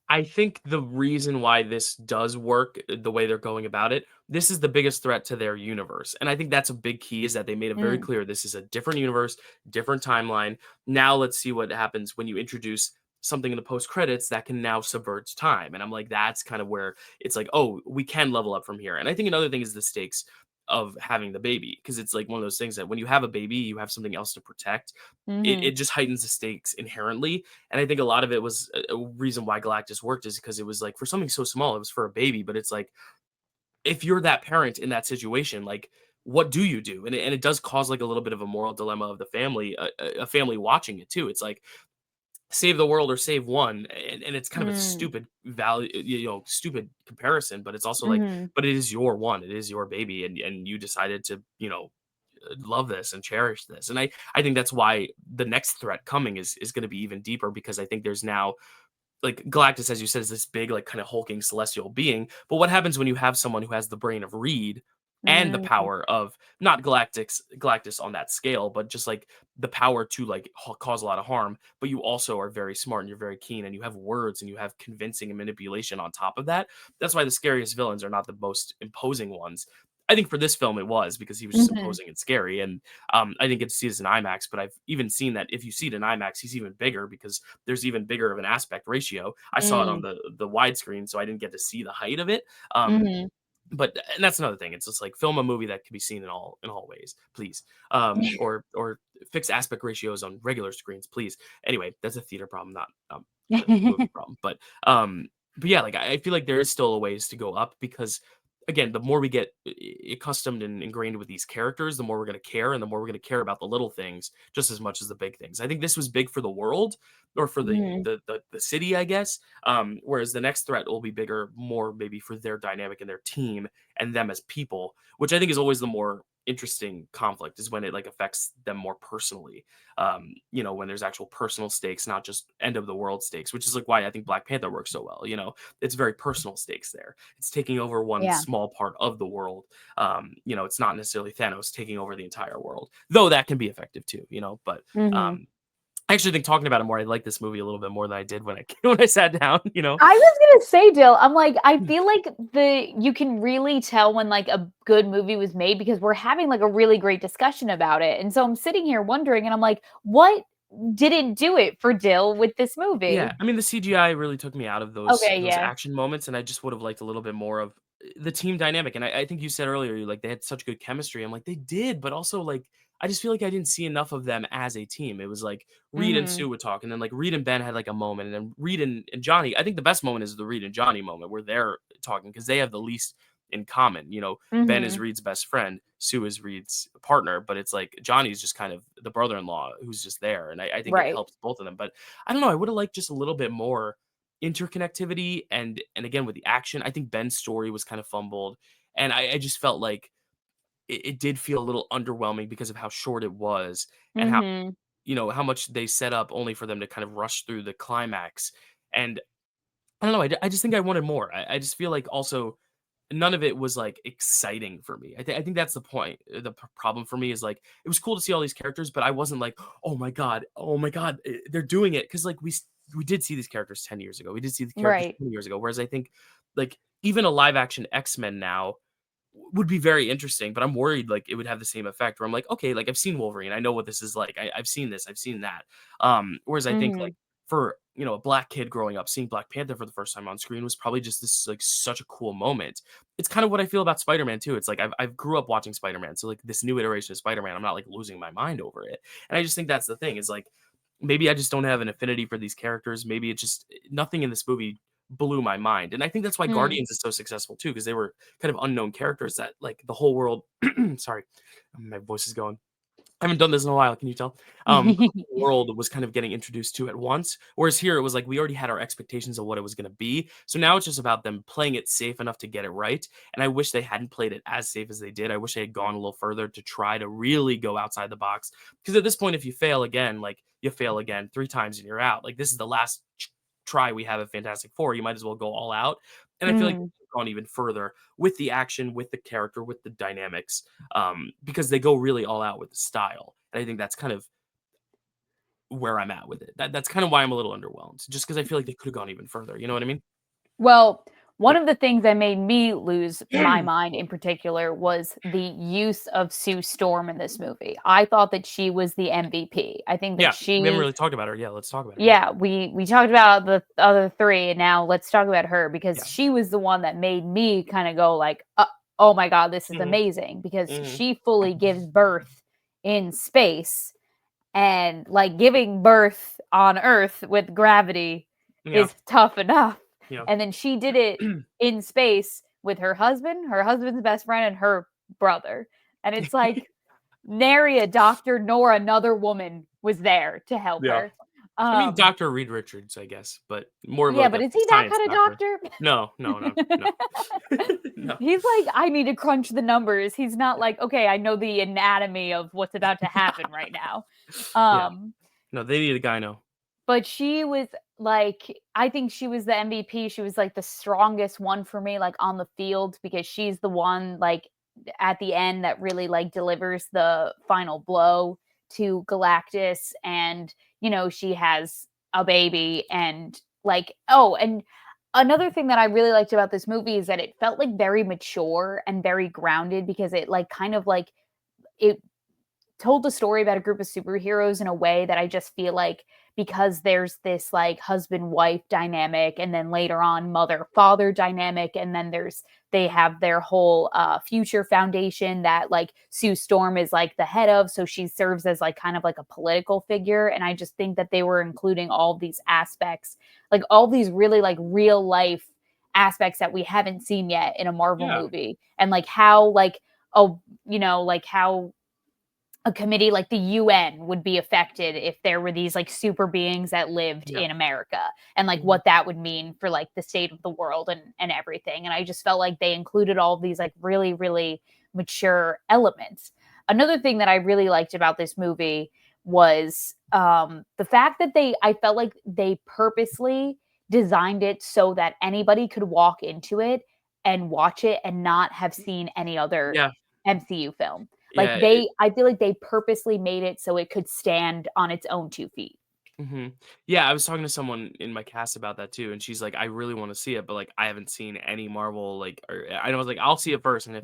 I think the reason why this does work, the way they're going about it, this is the biggest threat to their universe. And I think that's a big key is that they made it very
Mm,
clear this is a different universe, different timeline. Now let's see what happens when you introduce something in the post credits that can now subvert time. And I'm like, that's kind of where it's like, oh, we can level up from here. And I think another thing is the stakes of having the baby, because it's like one of those things that when you have a baby, you have something else to protect. It
mhm,
just heightens the stakes inherently, and I think a lot of it was a reason why Galactus worked is because it was like for something so small, it was for a baby, but it's like if you're that parent in that situation, like what do you do? And it does cause like a little bit of a moral dilemma of the family, a family watching it too. It's like save the world or save one, and it's kind of a
mm,
stupid value, stupid comparison, but it's also like,
mhm,
but it is your one, it is your baby, and you decided to, love this and cherish this. And I think that's why the next threat coming is going to be even deeper, because I think there's now like Galactus, as you said, is this big, like kind of hulking celestial being. But what happens when you have someone who has the brain of Reed and the
mm,
power of not Galactus on that scale, but just like the power to like cause a lot of harm. But you also are very smart and you're very keen and you have words and you have convincing and manipulation on top of that. That's why the scariest villains are not the most imposing ones. I think for this film it was because he was just
mhm,
imposing and scary, and I didn't get to see this in IMAX, but I've even seen that if you see it in IMAX, he's even bigger because there's even bigger of an aspect ratio. I saw it on
mm,
the widescreen, so I didn't get to see the height of it.
mhm.
But and that's another thing. It's just like film a movie that can be seen in all ways, please. Or fix aspect ratios on regular screens, please. Anyway, that's a theater problem, not a movie problem. But yeah, like I feel like there is still a ways to go up because again, the more we get accustomed and ingrained with these characters, the more we're going to care, and the more we're going to care about the little things just as much as the big things. I think this was big for the world or for the
Mhm,
the the, the city, I guess. Whereas the next threat will be bigger, more maybe for their dynamic and their team and them as people, which I think is always the more interesting conflict is when it like affects them more personally. When there's actual personal stakes, not just end of the world stakes, which is like why I think Black Panther works so well. It's very personal stakes there. It's taking over one
yeah,
small part of the world. It's not necessarily Thanos taking over the entire world, though that can be effective too. But
mhm.
um, I actually think talking about it more, I like this movie a little bit more than I did when I when I sat down.
I was gonna say, Dill, I'm like, I feel like you can really tell when like a good movie was made because we're having like a really great discussion about it. And so I'm sitting here wondering, and I'm like, what didn't do it for Dill with this
Yeah,
movie?
I mean, the CGI really took me out of those
Okay,
those
yeah.
action moments, and I just would have liked a little bit more of the team dynamic. And I think you said earlier, like they had such good chemistry. I'm like, they did, but also like I just feel like I didn't see enough of them as a team. It was like Reed and
Mhm.
Sue would talk, and then like Reed and Ben had like a moment, and then Reed and Johnny. I think the best moment is the Reed and Johnny moment where they're talking because they have the least in common. Ben is
Mhm.
Reed's best friend, Sue is Reed's partner, but it's like Johnny's just kind of the brother-in-law who's just there, and I think it
Right.
helps both of them. But I don't know, I would have liked just a little bit more interconnectivity and again with the action. I think Ben's story was kind of fumbled, and I just felt like it did feel a little underwhelming because of how short it was and
Mhm.
how much they set up only for them to kind of rush through the climax. And I don't know, I just think I wanted more. I just feel like also none of it was like exciting for me. I think that's the point. The problem for me is like it was cool to see all these characters, but I wasn't like, oh my god, they're doing it because like we did see these characters 10 years ago. We did see the characters
Right.
20 years ago. Whereas I think like even a live action X Men now would be very interesting, but I'm worried like it would have the same effect where I'm like, okay, like I've seen Wolverine, I know what this is like. I've seen this, I've seen that. Whereas I think like
Mhm.
for a black kid growing up, seeing Black Panther for the first time on screen was probably just this like such a cool moment. It's kind of what I feel about Spider-Man too. It's like I've grew up watching Spider-Man, so like this new iteration of Spider-Man, I'm not like losing my mind over it. And I just think that's the thing is like maybe I just don't have an affinity for these characters. Maybe it just nothing in this movie blew my mind. And I think that's why
Mm.
Guardians is so successful too, because they were kind of unknown characters that like the whole world sorry, my voice is going. I haven't done this in a while, can you tell? The whole world was kind of getting introduced to at once. Whereas here it was like we already had our expectations of what it was going to be. So now it's just about them playing it safe enough to get it right. And I wish they hadn't played it as safe as they did. I wish they had gone a little further to try to really go outside the box. Because at this point, if you fail again, like you fail again 3 times and you're out. Like this is the last try we have at Fantastic Four. You might as well go all out. And I feel like
Mm.
they've gone even further with the action, with the character, with the dynamics, because they go really all out with the style. And I think that's kind of where I'm at with it. That's kind of why I'm a little underwhelmed, just because I feel like they could have gone even further. You know what I mean?
Well, one of the things that made me lose my mind in particular was the use of Sue Storm in this movie. I thought that she was the MVP. I think that
Yeah, we haven't
she
really talked about her. Yeah, let's talk about her. Yeah,
yeah, we talked about the other 3 and now let's talk about her because
yeah.
she was the one that made me kind of go like, "Oh my god, this is
Hmm.
amazing," because
Hmm.
she fully gives birth in space and like giving birth on Earth with gravity
Yeah,
is tough enough.
yeah.
And then she did it in space with her husband's best friend, and her brother. And it's like nary a doctor nor another woman was there to help
Yeah.
her.
I mean,
Um,
Dr. Reed Richards, I guess, but more of
yeah,
like
but
a
is he that
science
kind of
doctor.
doctor?
No, no, no, no, no.
He's like, I need to crunch the numbers. He's not like, okay, I know the anatomy of what's about to happen right now.
Yeah.
Um,
No, they need a gyno.
But she was like I think she was the MVP. She was like the strongest one for me, like on the field, because she's the one like at the end that really like delivers the final blow to Galactus. And, she has a baby and like, oh, and another thing that I really liked about this movie is that it felt like very mature and very grounded because it like kind of like it told the story about a group of superheroes in a way that I just feel like because there's this like husband wife dynamic and then later on mother father dynamic and then they have their whole future foundation that like Sue Storm is like the head of, so she serves as like kind of like a political figure. And I just think that they were including all these aspects, like all these really like real life aspects that we haven't seen yet in a Marvel
Yeah,
movie. And like how like oh like how a committee like the UN would be affected if there were these like super beings that lived
yeah.
in America, and like
Mhm.
what that would mean for like the state of the world and everything. And I just felt like they included all of these like really really mature elements. Another thing that I really liked about this movie was the fact that I felt like they purposely designed it so that anybody could walk into it and watch it and not have seen any other
Yeah,
MCU film. Like
yeah.
I feel like they purposely made it so it could stand on its own 2 feet.
Mhm. Yeah, I was talking to someone in my cast about that too, and she's like, "I really want to see it, but like, I haven't seen any Marvel like." Or I was like, "I'll see it first, and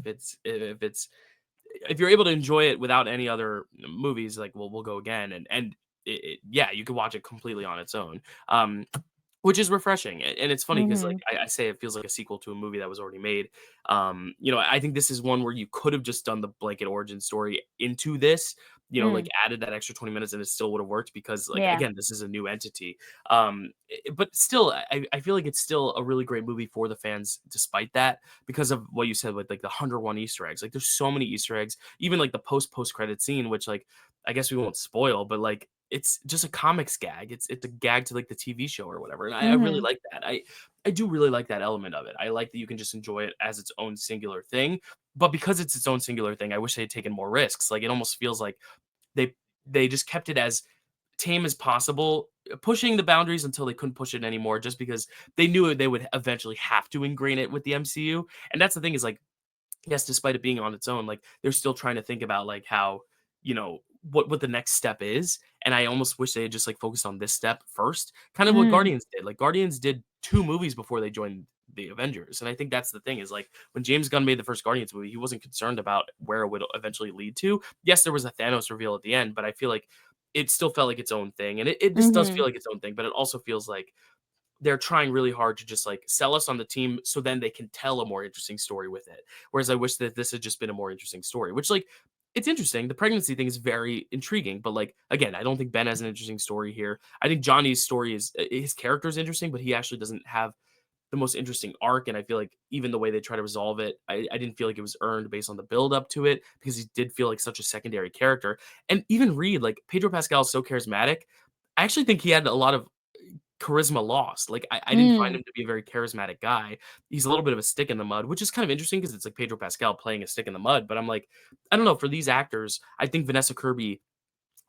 if you're able to enjoy it without any other movies, like, we'll go again." And yeah, you could watch it completely on its own. Which is refreshing, and it's funny because, like,
Mhm.
I say it feels like a sequel to a movie that was already made. I think this is one where you could have just done the blanket origin story into this, like,
Mm.
added that extra 20 minutes, and it still would have worked because, like,
Yeah.
again, this is a new entity. But still, I feel like it's still a really great movie for the fans despite that, because of what you said with, like, the 101 Easter eggs. Like, there's so many Easter eggs, even, like, the post-credit scene, which, like, I guess we won't spoil, but, like, it's just a comics gag. It's a gag to like the TV show or whatever, and I really
Mhm.
like that. I do really like that element of it. I like that you can just enjoy it as its own singular thing, but because it's its own singular thing, I wish they had taken more risks. Like it almost feels like they they just kept it as tame as possible, pushing the boundaries until they couldn't push it anymore, just because they knew they would eventually have to ingrain it with the MCU. And that's the thing is like yes, despite it being on its own, like they're still trying to think about like how, what the next step is. And I almost wish they had just like focused on this step first. Kind of what
Mm.
Guardians did. Like Guardians did 2 movies before they joined the Avengers. And I think that's the thing is like when James Gunn made the first Guardians movie, he wasn't concerned about where it would eventually lead to. Yes, there was a Thanos reveal at the end, but I feel like it still felt like its own thing. And it just does feel
Mhm.
like its own thing, but it also feels like they're trying really hard to just like sell us on the team so then they can tell a more interesting story with it. Whereas I wish that this had just been a more interesting story, which like it's interesting. The pregnancy thing is very intriguing, but like again, I don't think Ben has an interesting story here. I think Johnny's story is his character is interesting, but he actually doesn't have the most interesting arc. And I feel like even the way they try to resolve it, I didn't feel like it was earned based on the build up to it because he did feel like such a secondary character. And even Reed, like Pedro Pascal is so charismatic. I actually think he had a lot of charisma lost. Like I didn't find
Mm.
him to be a very charismatic guy. He's a little bit of a stick in the mud, which is kind of interesting because it's like Pedro Pascal playing a stick in the mud. But I'm like, I don't know. For these actors, I think Vanessa Kirby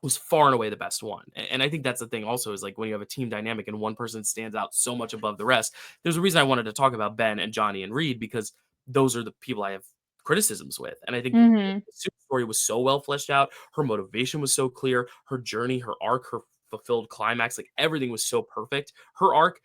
was far and away the best one. And I think that's the thing also is like when you have a team dynamic and one person stands out so much above the rest. There's a reason I wanted to talk about Ben and Johnny and Reed because those are the people I have criticisms with. And I think
Mhm.
the story was so well fleshed out. Her motivation was so clear. Her journey, her arc, her fulfilled climax, like everything was so perfect. Her arc,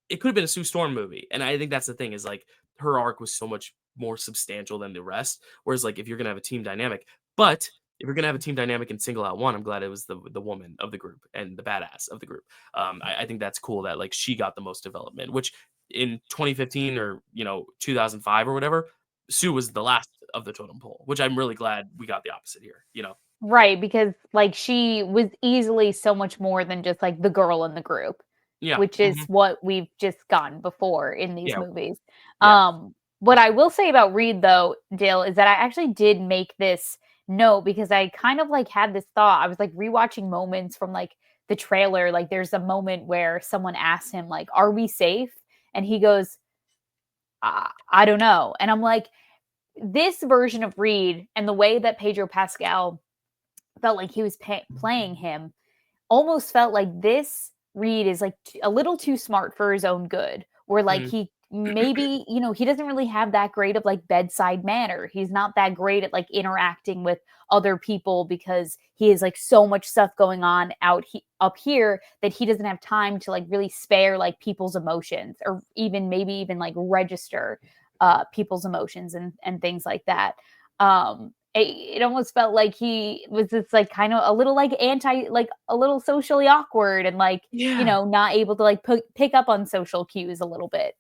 it could have been a Sue Storm movie. And I think that's the thing is like her arc was so much more substantial than the rest. Whereas like if you're gonna have a team dynamic, but if you're gonna have a team dynamic and single out one, I'm glad it was the woman of the group and the badass of the group. I think that's cool that like she got the most development, which in 2015 or 2005 or whatever, Sue was the last of the totem pole, which I'm really glad we got the opposite here.
Right, because, like, she was easily so much more than just, like, the girl in the group,
Yeah.
which is what we've just gotten before in these
Yeah.
movies.
Yeah.
What I will say about Reed, though, Dale, is that I actually did make this note because I kind of, like, had this thought. I was, like, rewatching moments from, like, the trailer. Like, there's a moment where someone asks him, like, "Are we safe?" And he goes, I don't know." And I'm like, this version of Reed and the way that Pedro Pascal felt like he was playing him almost felt like this Reed is like a little too smart for his own good. Where like
Mhm.
he maybe, he doesn't really have that great of like bedside manner. He's not that great at like interacting with other people because he has like so much stuff going on up here that he doesn't have time to like really spare like people's emotions or even maybe even like register people's emotions and things like that. It almost felt like he was just like kind of a little like like a little socially awkward and like
Yeah.
not able to like pick up on social cues a little bit.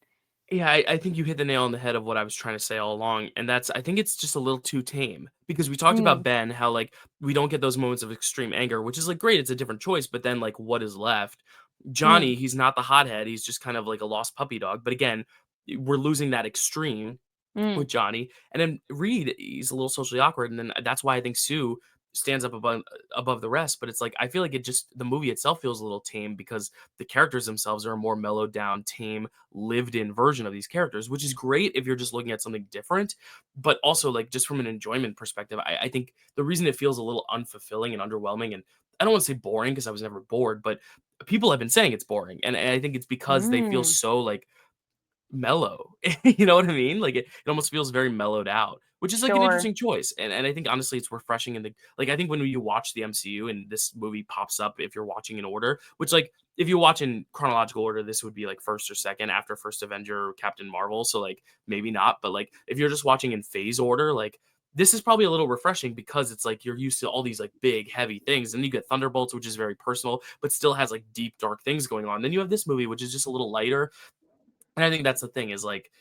Yeah, I think you hit the nail on the head of what I was trying to say all along, and that's I think it's just a little too tame because we talked about
Mm,
Ben, how like we don't get those moments of extreme anger, which is like great, it's a different choice, but then like what is left?
mm,
Johnny, he's not the hothead, he's just kind of like a lost puppy dog, but again, we're losing that extreme
mm,
with Johnny. And then Reed, he's a little socially awkward, and then that's why I think Sue stands up above the rest. But it's like I feel like it just the movie itself feels a little tame because the characters themselves are a more mellowed down, tame, lived in version of these characters, which is great if you're just looking at something different. But also like just from an enjoyment perspective, I think the reason it feels a little unfulfilling and underwhelming and I don't want to say boring because I was never bored, but people have been saying it's boring. And I think it's because they feel
mm.
so like mellow. You know what I mean? Like, it almost feels very mellowed out, which is, like, an
Sure.
interesting choice, and I think, honestly, it's refreshing in the like, I think when you watch the MCU and this movie pops up if you're watching in order, which, like, if you watch in chronological order, this would be, like, 1st or 2nd after First Avenger or Captain Marvel, so, like, maybe not, but, like, if you're just watching in phase order, like, this is probably a little refreshing because it's, like, you're used to all these, like, big, heavy things, and you get Thunderbolts, which is very personal, but still has, like, deep, dark things going on. Then you have this movie, which is just a little lighter, and I think that's the thing is, like,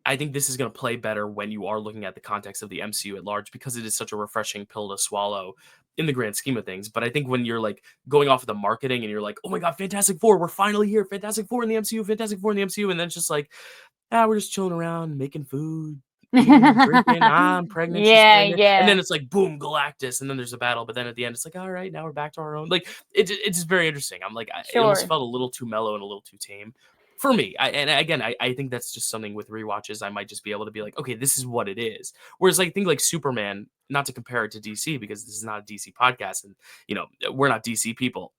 I think this is going to play better when you are looking at the context of the MCU at large because it is such a refreshing pill to swallow in the grand scheme of things. But I think when you're like going off of the marketing and you're like, oh my God, Fantastic Four, we're finally here. Fantastic Four in the MCU, Fantastic Four in the MCU. And then it's just like, we're just chilling around, making food, eating, drinking. I'm pregnant. She's
Yeah,
pregnant. And then
yeah.
it's like, boom, Galactus. And then there's a battle. But then at the end, it's like, all right, now we're back to our own. Like, it's just very interesting. I'm like, it almost
Sure.
felt a little too mellow and a little too tame for me. And again, I think that's just something with rewatches. I might just be able to be like, okay, this is what it is. Whereas I think like Superman, not to compare it to DC because this is not a DC podcast, and we're not DC people.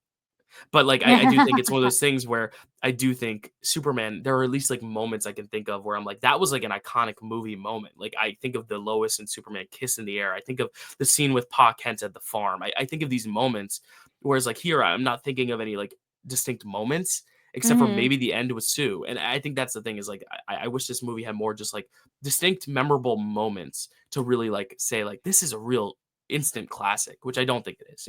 But like I do think it's one of those things where I do think Superman, there are at least like moments I can think of where I'm like, that was like an iconic movie moment. Like I think of the Lois and Superman kiss in the air. I think of the scene with Pa Kent at the farm. I think of these moments, whereas like here I'm not thinking of any like distinct moments except for
Mhm.
maybe the end with Sue. And I think that's the thing is like I wish this movie had more just like distinct, memorable moments to really like say like this is a real instant classic, which I don't think it is.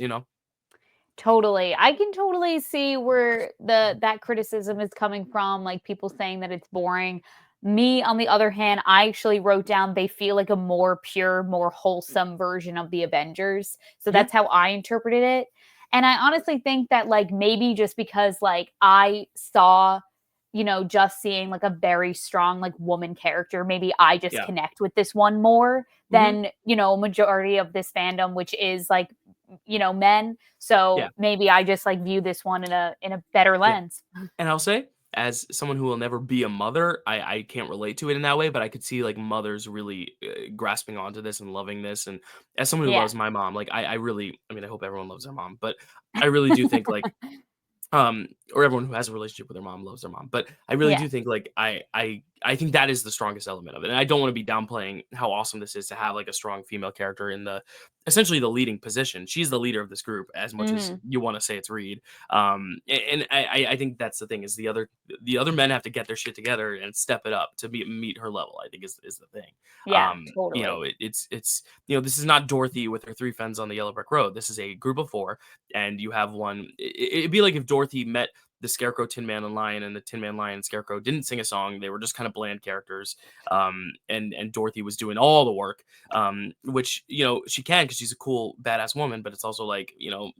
Totally. I can totally see where that criticism is coming from, like people saying that it's boring. Me, on the other hand, I actually wrote down they feel like a more pure, more wholesome version of the Avengers. So
Yeah,
that's how I interpreted it. And I honestly think that like maybe just because like I saw, just seeing like a very strong like woman character, maybe I just
yeah.
connect with this one more
Hmm.
than, majority of this fandom, which is like men.
Yeah.
So maybe I just like view this one in a better
Yeah.
lens.
And I'll say, as someone who will never be a mother, I can't relate to it in that way, but I could see like mothers really grasping onto this and loving this. And as someone who
Yeah.
loves my mom, like I really, I mean, I hope everyone loves their mom, but I really do think like or everyone who has a relationship with their mom loves their mom, but I really
Yeah.
do think like I think that is the strongest element of it, and I don't want to be downplaying how awesome this is to have like a strong female character in the essentially the leading position. She's the leader of this group as much as
Mhm.
you want to say it's Reed. And I think that's the thing is the other men have to get their shit together and step it up to meet her level. I think is the thing.
Yeah,
You
totally.
know, it's you know, this is not Dorothy with her three friends on the yellow brick road. This is a group of four, and you have one. It'd be like if Dorothy met the Scarecrow, Tin Man, and Lion, and the Tin Man, Lion, and Scarecrow didn't sing a song. They were just kind of bland characters. And Dorothy was doing all the work, which you know she can because she's a cool, badass woman. But it's also like you know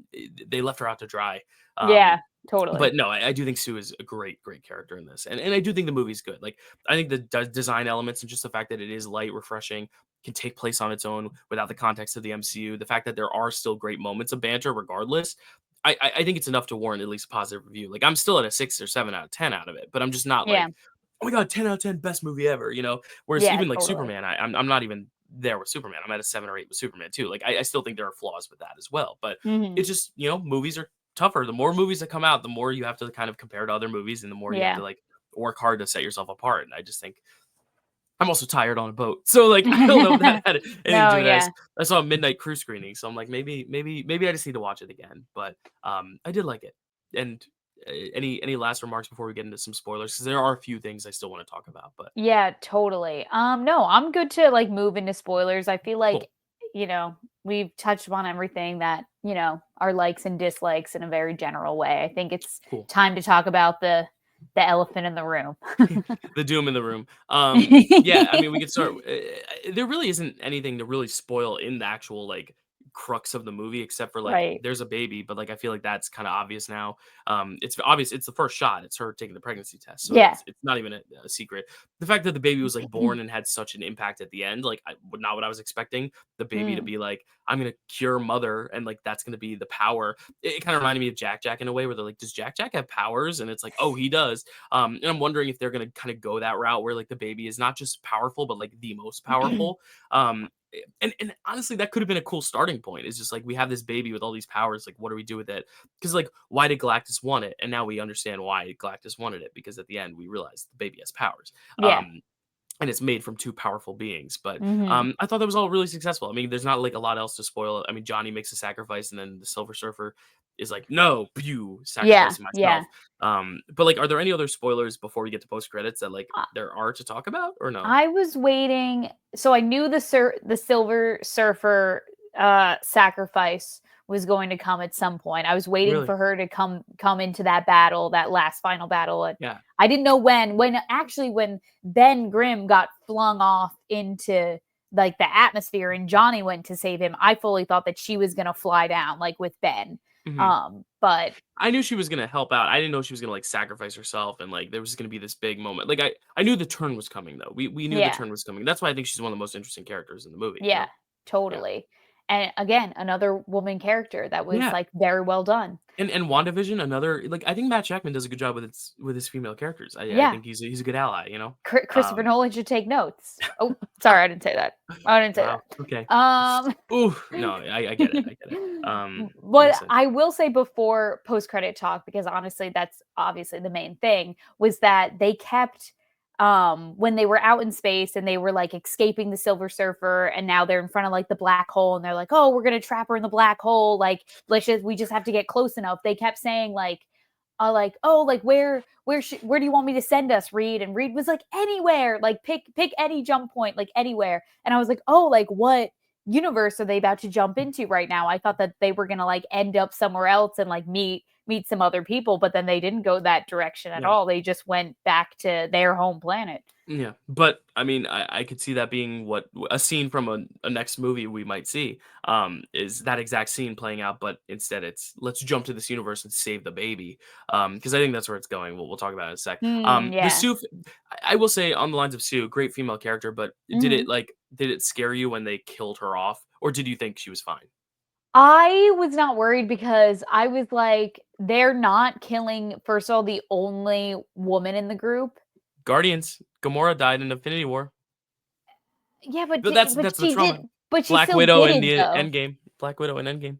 they left her out to dry.
Yeah,
Um,
totally.
but no, I do think Sue is a great character in this, and I do think the movie's good. Like I think the design elements and just the fact that it is light, refreshing, can take place on its own without the context of the MCU. The fact that there are still great moments of banter, regardless, I think it's enough to warrant at least a positive review. Like I'm still at a 6 or 7 out of 10 out of it, but I'm just not
Yeah.
like, oh my god, 10 out of 10, best movie ever. You know, whereas
Yeah,
even like
totally.
Superman, I'm not even there with Superman. I'm at a 7 or 8 with Superman too. Like I still think there are flaws with that as well, but
Mhm.
it's just you know movies are tougher. The more movies that come out, the more you have to kind of compare to other movies, and the more you have to
Yeah.
like work hard to set yourself apart. And I just think I'm also tired on a boat. So, like, I don't know if that had anything to
No,
do with this.
yeah.
I saw a midnight cruise screening, so I'm like, maybe I just need to watch it again. But, I did like it. And, any last remarks before we get into some spoilers? Because there are a few things I still wanna talk about, but
Yeah, totally. No, I'm good to like move into spoilers. I feel like,
cool,
you know, we've touched upon everything that, our likes and dislikes in a very general way. I think it's
cool.
time to talk about the elephant in the room.
The doom in the room. Yeah, I mean, we could start. There really isn't anything to really spoil in the actual like crux of the movie, except for like
Right.
there's a baby, but like I feel like that's kind of obvious now. It's obvious. It's the first shot. It's her taking the pregnancy test, so
Yeah.
it's not even a secret. The fact that the baby was like born and had such an impact at the end, like not what I was expecting. The baby to
Mm.
be like, I'm gonna cure mother, and like that's gonna be the power. It kind of reminded me of Jack Jack in a way, where they're like, does Jack Jack have powers? And it's like, oh, he does. And I'm wondering if they're gonna kind of go that route where like the baby is not just powerful, but like the most powerful. And honestly, that could have been a cool starting point. It's just like we have this baby with all these powers. Like, what do we do with it? Because like, why did Galactus want it? And now we understand why Galactus wanted it because at the end we realized the baby has powers.
Yeah.
Um, and it's made from two powerful beings. But
Mhm.
I thought that was all really successful. I mean, there's not like a lot else to spoil. I mean, Johnny makes a sacrifice, and then the Silver Surfer is like, "No, you
Yeah.
sacrificing
Yeah.
myself." But like, are there any other spoilers before we get to post credits that like
Uh,
there are to talk about, or no?
I was waiting. So I knew the Silver Surfer sacrifice was going to come at some point. I was waiting
Really?
for her to come into that battle, that last final battle. And
Yeah.
I didn't know when. When Ben Grimm got flung off into like the atmosphere and Johnny went to save him, I fully thought that she was gonna fly down like with Ben.
Mhm.
But
I knew she was gonna help out. I didn't know she was gonna like sacrifice herself, and like there was gonna be this big moment. Like I knew the turn was coming though. We knew the
yeah.
turn was coming. That's why I think she's one of the most interesting characters in the movie. You
Yeah,
know? Yeah.
totally. And again, another woman character that was,
Yeah.
like, very well done.
And WandaVision, another like I think Matt Jackman does a good job with his female characters. I
Yeah,
think he's a good ally, you know?
Christopher
Um,
Nolan should take notes. Oh, sorry, I didn't say that. I didn't say
wow, okay.
that.
Ooh, no, I get it, I get it.
But
Listen,
I will say before post-credit talk, because honestly, that's obviously the main thing, was that they kept when they were out in space and they were like escaping the Silver Surfer, and now they're in front of like the black hole, and they're like, "Oh, we're gonna trap her in the black hole. Like, we just have to get close enough." They kept saying like, "Oh, like where do you want me to send us, Reed?" And Reed was like, "Anywhere. Like pick any jump point, like anywhere." And I was like, "Oh, like what universe are they about to jump into right now?" I thought that they were gonna like end up somewhere else and like meet some other people, but then they didn't go that direction at
yeah.
all. They just went back to their home planet.
Yeah, but I mean, I could see that being what a scene from a next movie we might see. Is that exact scene playing out, but instead it's let's jump to this universe and save the baby. Because I think that's where it's going. We'll talk about it in a sec. The
Yeah.
Sue, I will say on the lines of Sue, great female character, but
Mhm.
did it scare you when they killed her off, or did you think she was fine?
I was not worried because I was like, they're not killing, first of all, the only woman in the group.
Guardians. Gamora died in Infinity War.
Yeah,
But
but
that's the
she
trauma.
did, but she
Black
still
Widow in
didn't
the
though.
Endgame. Black Widow in Endgame.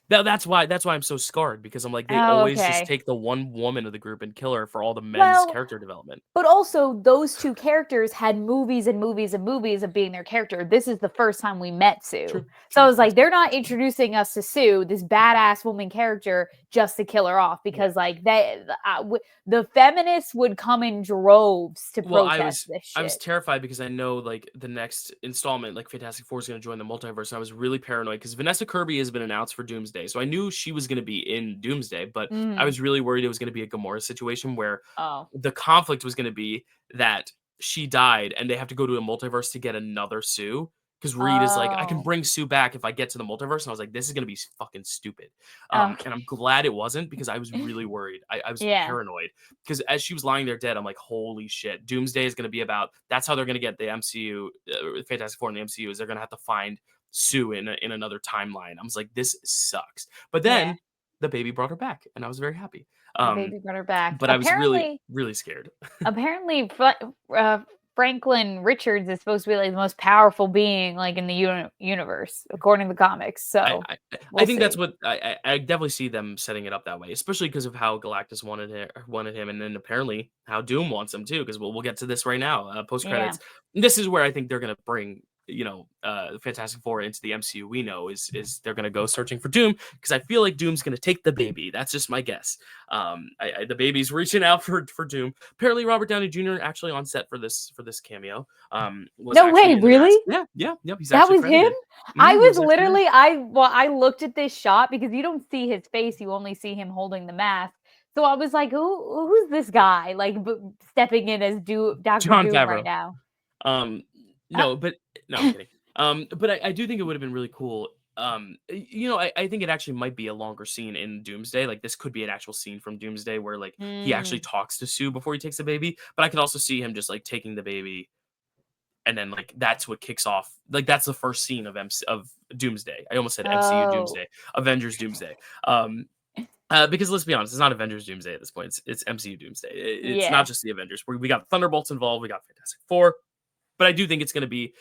That's why I'm so scarred because I'm like they
Oh,
always just
okay.
take the one woman of the group and kill her for all the men's
Well,
character development.
but also, those two characters had movies and movies and movies of being their character. This is the first time we met Sue.
True,
So I
true.
was like, they're not introducing us to Sue, this badass woman character, just to kill her off
Yeah.
because, like, the feminists would come in droves to
Well,
protest this
I was
shit.
terrified because I know like the next installment, like Fantastic Four, is going to join the multiverse. And I was really paranoid because Vanessa Kirby has been announced for Doomsday, so I knew she was going to be in Doomsday, but I
Mm.
was really worried it was going to be a Gamora situation where
Oh.
the conflict was going to be that she died and they have to go to a multiverse to get another Sue. Because Reed is like, I can
Oh.
bring Sue back if I get to the multiverse. And I was like, this is going to be fucking stupid. And I'm
Okay.
glad it wasn't because I was really worried. I was
Yeah.
paranoid because as she was lying there dead, I'm like, holy shit. Doomsday is going to be about, that's how they're going to get the MCU, Fantastic Four in the MCU, is they're going to have to find Sue in another timeline. I was like, this sucks. But
Yeah.
then the baby brought her back and I was very happy.
The
Um,
baby brought her back.
but I was really, really scared.
Apparently, Franklin Richards is supposed to be like the most powerful being like in the universe, according to the comics.
I
So
I I
we'll
think that's
see.
what I definitely see them setting it up that way, especially because of how Galactus wanted him, and then apparently how Doom wants him too. Because we'll get to this right now. Post
Yeah.
credits. This is where I think they're gonna bring the Fantastic Four into the MCU. We know is they're gonna go searching for Doom because I feel like Doom's gonna take the baby. That's just my guess. The baby's reaching out for Doom. Apparently, Robert Downey Jr. actually on set for this cameo. Was
No way,
actually in the mask.
really?
Yeah. He's
That
actually
was him?
credited.
I
He
was
was actually there.
literally I looked at this shot because you don't see his face, you only see him holding the mask. So I was like, who's this guy like stepping in as Dr.
John
Doom right
Favreau.
now?
Um,
Uh,
no, but no, I'm kidding. But I do think it would have been really cool. I think it actually might be a longer scene in Doomsday. Like this could be an actual scene from Doomsday where like he actually
mm,
talks to Sue before he takes the baby. But I could also see him just like taking the baby, and then like that's what kicks off. Like that's the first scene of Doomsday. I almost said MCU
oh,
Doomsday, Avengers Doomsday. Because let's be honest, it's not Avengers Doomsday at this point. It's MCU Doomsday. It's not
yeah.
just the Avengers. We got Thunderbolts involved. We got Fantastic Four. But I do think that's gonna be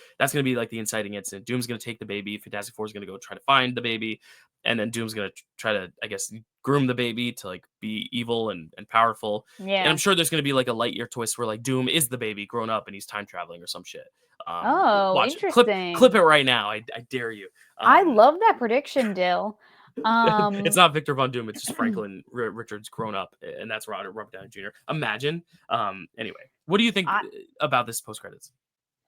like the inciting incident. Doom's gonna take the baby. Fantastic Four is gonna go try to find the baby, and then Doom's gonna try to, I guess, groom the baby to like be evil and powerful. And I'm
Yeah.
sure there's gonna be like a Lightyear twist where like Doom is the baby grown up and he's time traveling or some shit.
Oh,
Watch it. Clip
interesting.
it right now. I dare you.
I
Um,
love that prediction, Dill.
it's
Um
not Victor Von Doom. It's just Franklin Richards grown up, and that's Robert Downey Jr. Imagine. Anyway, what do you think
I
about this post credits?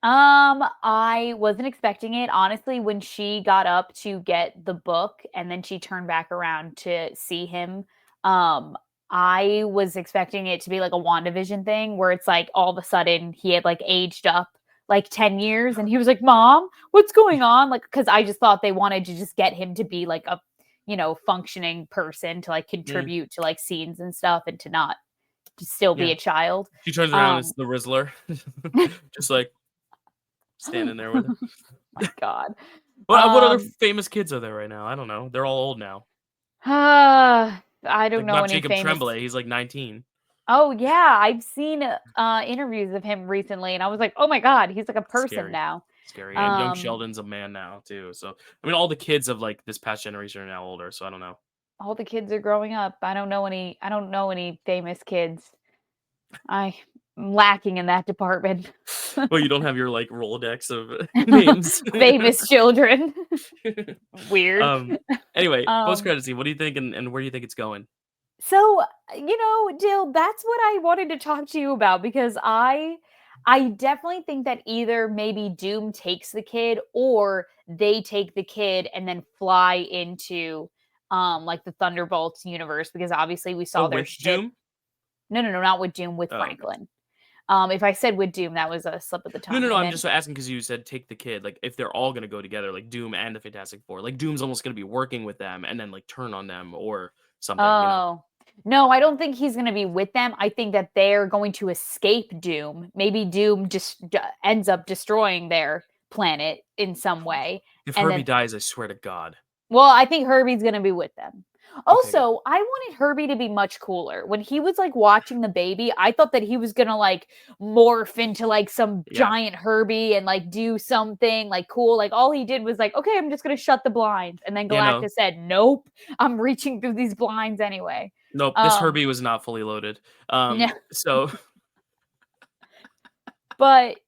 I wasn't expecting it. Honestly, when she got up to get the book and then she turned back around to see him, I was expecting it to be like a WandaVision thing where it's like all of a sudden he had like aged up like 10 years and he was like, "Mom, what's going on?" Like, because I just thought they wanted to just get him to be like a, functioning person to like
Mm,
contribute to like scenes and stuff and to not to still be
yeah.
a child.
She turns around and it's
Um,
the Rizzler. Just, like, standing there with her.
my God.
What other
Um,
famous kids are there right now? I don't know. They're all old now.
I don't
Like,
know
not
any
Jacob
famous.
Tremblay, he's, like, 19.
Oh yeah, I've seen interviews of him recently, and I was like, oh my God, he's like a person
Scary.
now.
Scary, and young
Um,
Sheldon's a man now, too, so I mean, all the kids of, like, this past generation are now older, so I don't know.
all the kids are growing up. I don't know any famous kids. I'm lacking in that department.
Well, you don't have your, like, Rolodex of names.
Famous children. Weird.
Um, anyway,
Um,
post-credit scene, what do you think and where do you think it's going?
So, Dill, that's what I wanted to talk to you about because I definitely think that either maybe Doom takes the kid or they take the kid and then fly into like the Thunderbolts universe because obviously we
Oh,
saw their
with
ship.
Doom?
No, not with Doom, with
Oh, okay.
Franklin. If I said with Doom, that was a slip of the
No,
tongue.
no, no,
And
I'm
then
just asking because you said take the kid, like, if they're all gonna go together, like, Doom and the Fantastic Four, like, Doom's almost gonna be working with them and then, like, turn on them or something, you know?
oh. No, I don't think he's going to be with them. I think that they're going to escape Doom. Maybe Doom just ends up destroying their planet in some way.
If
And
Herbie
then,
dies, I swear to God.
well, I think Herbie's going to be with them.
Okay.
Also, I wanted Herbie to be much cooler. When he was like watching the baby, I thought that he was gonna like morph into like some
Yeah.
giant Herbie and like do something like cool. Like all he did was like, okay, I'm just gonna shut the blinds. And then
Yeah, no.
Galactus said, nope, I'm reaching through these blinds anyway.
Nope, this
Um,
Herbie was not fully loaded.
yeah,
So
but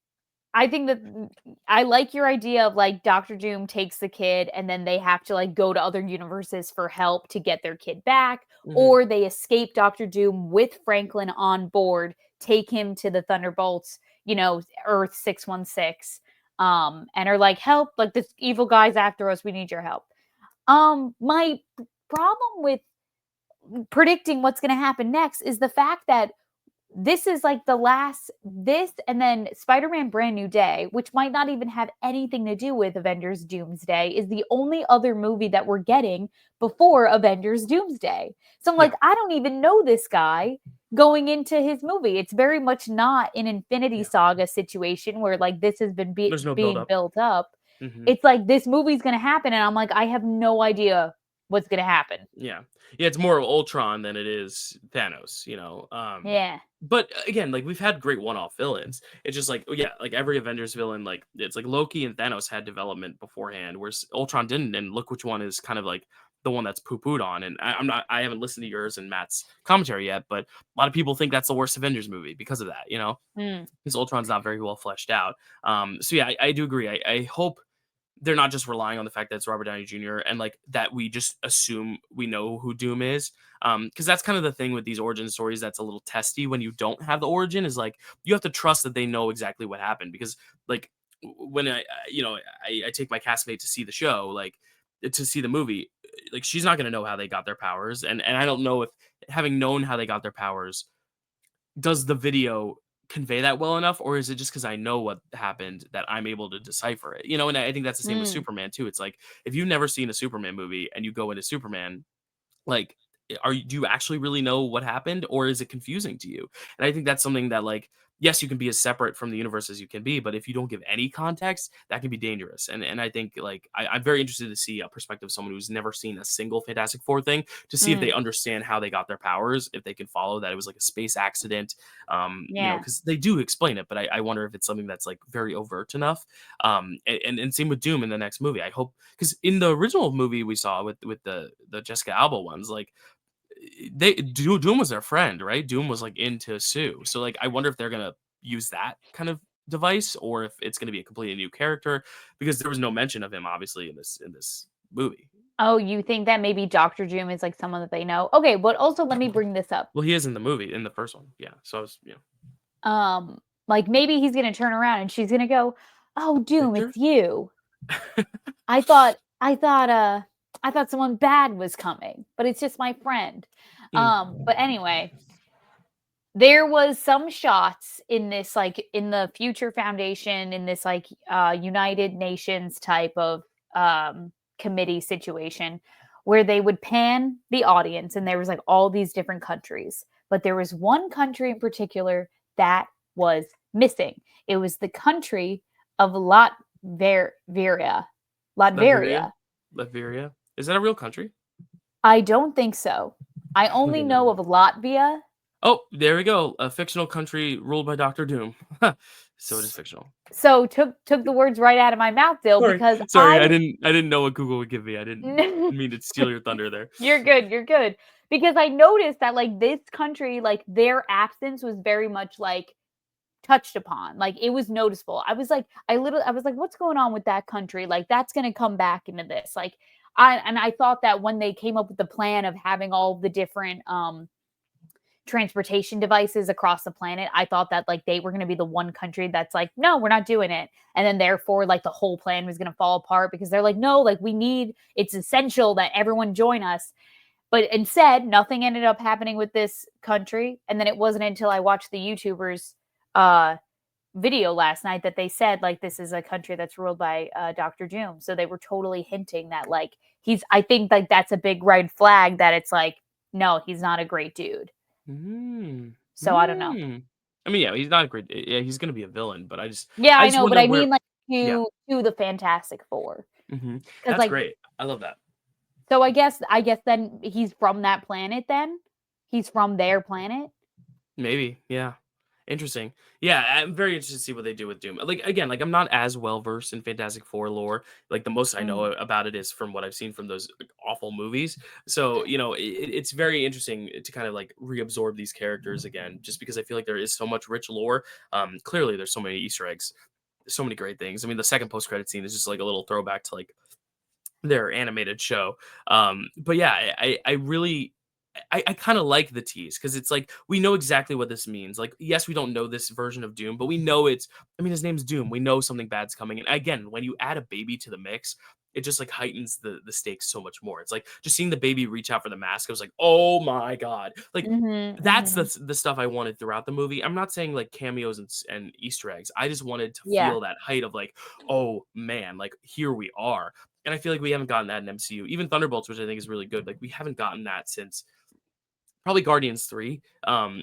I think that I like your idea of like Doctor Doom takes the kid and then they have to like go to other universes for help to get their kid back,
mhm,
or they escape Doctor Doom with Franklin on board, take him to the Thunderbolts, Earth 616, and are like, help, like this evil guy's after us, we need your help. My problem with predicting what's going to happen next is the fact that this is like the last this and then Spider-Man Brand New Day, which might not even have anything to do with Avengers Doomsday, is the only other movie that we're getting before Avengers Doomsday. So I'm like,
yeah,
I don't even know this guy going into his movie. It's very much not an Infinity
yeah.
Saga situation where like this has been
There's no
being
buildup.
built up.
Mhm.
It's like this movie's going to happen and I'm like, I have no idea what's going to happen.
Yeah. Yeah, it's more of Ultron than it is Thanos,
Yeah.
but again, like, we've had great one-off villains. It's just like, oh, yeah, like, every Avengers villain, like, it's like Loki and Thanos had development beforehand, whereas Ultron didn't, and look which one is kind of, like, the one that's poo-pooed on, and I haven't listened to yours and Matt's commentary yet, but a lot of people think that's the worst Avengers movie because of that,
Mm.
because Ultron's not very well fleshed out. So yeah, I do agree. I hope they're not just relying on the fact that it's Robert Downey Jr. and like that we just assume we know who Doom is. Because that's kind of the thing with these origin stories that's a little testy when you don't have the origin is like you have to trust that they know exactly what happened. Because like when I take my castmate to see the show, like to see the movie, like she's not gonna know how they got their powers, and I don't know if having known how they got their powers does the video convey that well enough, or is it just because I know what happened that I'm able to decipher it? And I think that's the same with
Mm.
Superman too. It's like if you've never seen a Superman movie and you go into Superman, like, do you actually really know what happened, or is it confusing to you? And I think that's something that, like, yes, you can be as separate from the universe as you can be, but if you don't give any context, that can be dangerous. And I think like I'm very interested to see a perspective of someone who's never seen a single Fantastic Four thing to see if they
Mm.
understand how they got their powers, if they can follow that it was like a space accident.
Yeah.
Because they do explain it, but I wonder if it's something that's like very overt enough. And same with Doom in the next movie. I hope because in the original movie we saw with the Jessica Alba ones, like Doom was their friend, right? Doom was like into Sue, so like I wonder if they're gonna use that kind of device or if it's gonna be a completely new character because there was no mention of him obviously in this movie.
Oh, you think that maybe Doctor Doom is like someone that they know? Okay, but also let me bring this up.
Well, he is in the movie in the first one, yeah. So I was,
Like maybe he's gonna turn around and she's gonna go, "Oh, Doom,
Victor.
it's you. I thought someone bad was coming, but it's just my friend."
Mm,
But anyway, there was some shots in this like in the Future Foundation in this like United Nations type of committee situation where they would pan the audience and there was like all these different countries, but there was one country in particular that was missing. It was the country of Latveria.
Latveria,
Latveria.
Latveria, is that a real country?
I don't think so. I
Look
only
at
know
that.
of Latvia.
Oh, there we go, a fictional country ruled by Doctor Doom. So it is fictional.
So took the words right out of my mouth, Dill,
Sorry,
because
sorry, I didn't know what Google would give me. I didn't
I
mean to steal your thunder there.
you're good, you're good. Because I noticed that like this country, like their absence was very much like touched upon. Like it was noticeable. I was like, what's going on with that country? Like that's gonna come back into this. Like I thought that when they came up with the plan of having all the different transportation devices across the planet, I thought that like they were going to be the one country that's like, no, we're not doing it. And then therefore, like the whole plan was going to fall apart because they're like, no, like it's essential that everyone join us. But instead, nothing ended up happening with this country. And then it wasn't until I watched the YouTubers uh video last night that they said like this is a country that's ruled by Dr. Doom. So they were totally hinting that like I think like that's a big red flag that it's like, no, he's not a great dude.
Mm,
So I don't know.
mm. I mean, yeah, he's not a great yeah, he's gonna be a villain, but
Yeah,
I
I
just
know, but
wonder
I
where
mean, like,
yeah,
to the Fantastic Four, because
that's
like,
great. I love that.
So I guess then he's from that planet then? He's from their planet?
Maybe, yeah. Interesting. Yeah, I'm very interested to see what they do with Doom. Like, again, like, I'm not as well versed in Fantastic Four lore. Like, the most I know
Mm.
about it is from what I've seen from those, like, awful movies. So, it's very interesting to kind of, like, reabsorb these characters again, just because I feel like there is so much rich lore. Clearly, there's so many Easter eggs, so many great things. I mean, the second post-credit scene is just, like, a little throwback to, like, their animated show. But yeah, I really I kind of like the tease because it's like we know exactly what this means. Like, yes, we don't know this version of Doom, but we know it's. I mean, his name's Doom. We know something bad's coming. And again, when you add a baby to the mix, it just like heightens the stakes so much more. It's like just seeing the baby reach out for the mask. I was like, oh my god! Like
Mhm,
that's
mhm.
the stuff I wanted throughout the movie. I'm not saying like cameos and Easter eggs. I just wanted to
Yeah.
feel that height of like, oh man, like here we are. And I feel like we haven't gotten that in MCU. Even Thunderbolts, which I think is really good. Like we haven't gotten that since probably Guardians 3,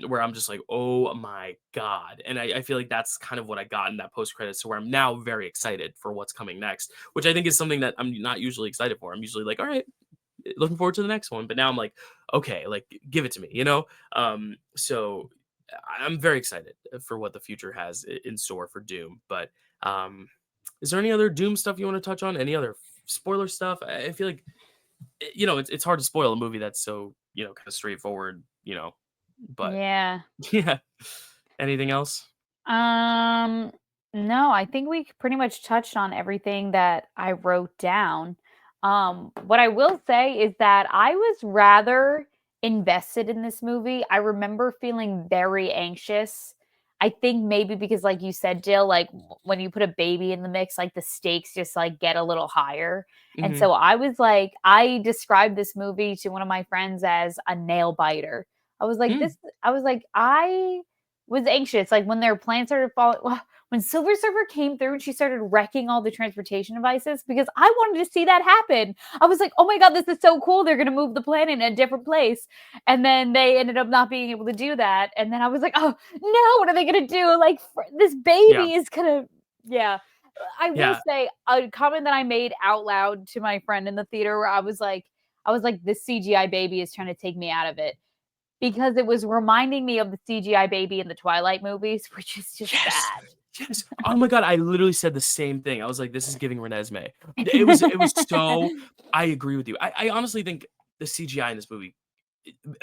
where I'm just like, oh my God. And I feel like that's kind of what I got in that post credits to where I'm now very excited for what's coming next, which I think is something that I'm not usually excited for. I'm usually like, all right, looking forward to the next one. But now I'm like, okay, like give it to me. So I'm very excited for what the future has in store for Doom. But um, is there any other Doom stuff you want to touch on? Any other spoiler stuff? I feel like it's hard to spoil a movie that's so kind of straightforward. But
Yeah.
yeah. Anything else?
Um, no, I think we pretty much touched on everything that I wrote down. What I will say is that I was rather invested in this movie. I remember feeling very anxious. I think maybe because, like you said, Jill, like when you put a baby in the mix, like the stakes just like get a little higher. And
Hmm.
so I was like, I described this movie to one of my friends as a nail biter. I was like,
Mm,
I was anxious, like, when their plans started falling when Silver Surfer came through and she started wrecking all the transportation devices, because I wanted to see that happen. I was like, "Oh my god, this is so cool, they're gonna move the planet in a different place," and then they ended up not being able to do that, and then I was like, "Oh, no, what are they gonna do? Like, this
yeah,
baby is gonna." Yeah. I will
yeah,
say a comment that I made out loud to my friend in the theater where I was like, "This CGI baby is trying to take me out of it." Because it was reminding me of the CGI baby in the Twilight movies, which is just
yes,
sad.
yes. Oh my god, I literally said the same thing. I was like, "This is giving Renesmee." It was so. I agree with you. I honestly think the CGI in this movie,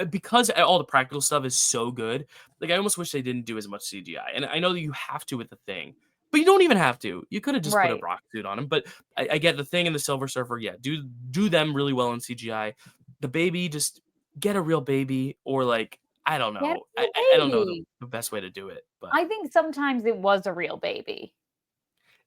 because all the practical stuff is so good. Like I almost wish they didn't do as much CGI. And I know that you have to with the thing, but you don't even have to. You could have just put a
Right.
rock suit on him. But I get the thing and the Silver Surfer. Yeah, do them really well in CGI. The baby, just get a real baby, or like I don't
Get a
know.
real
I don't know the,
baby.
the best way to do it, but
I think sometimes it was a real baby.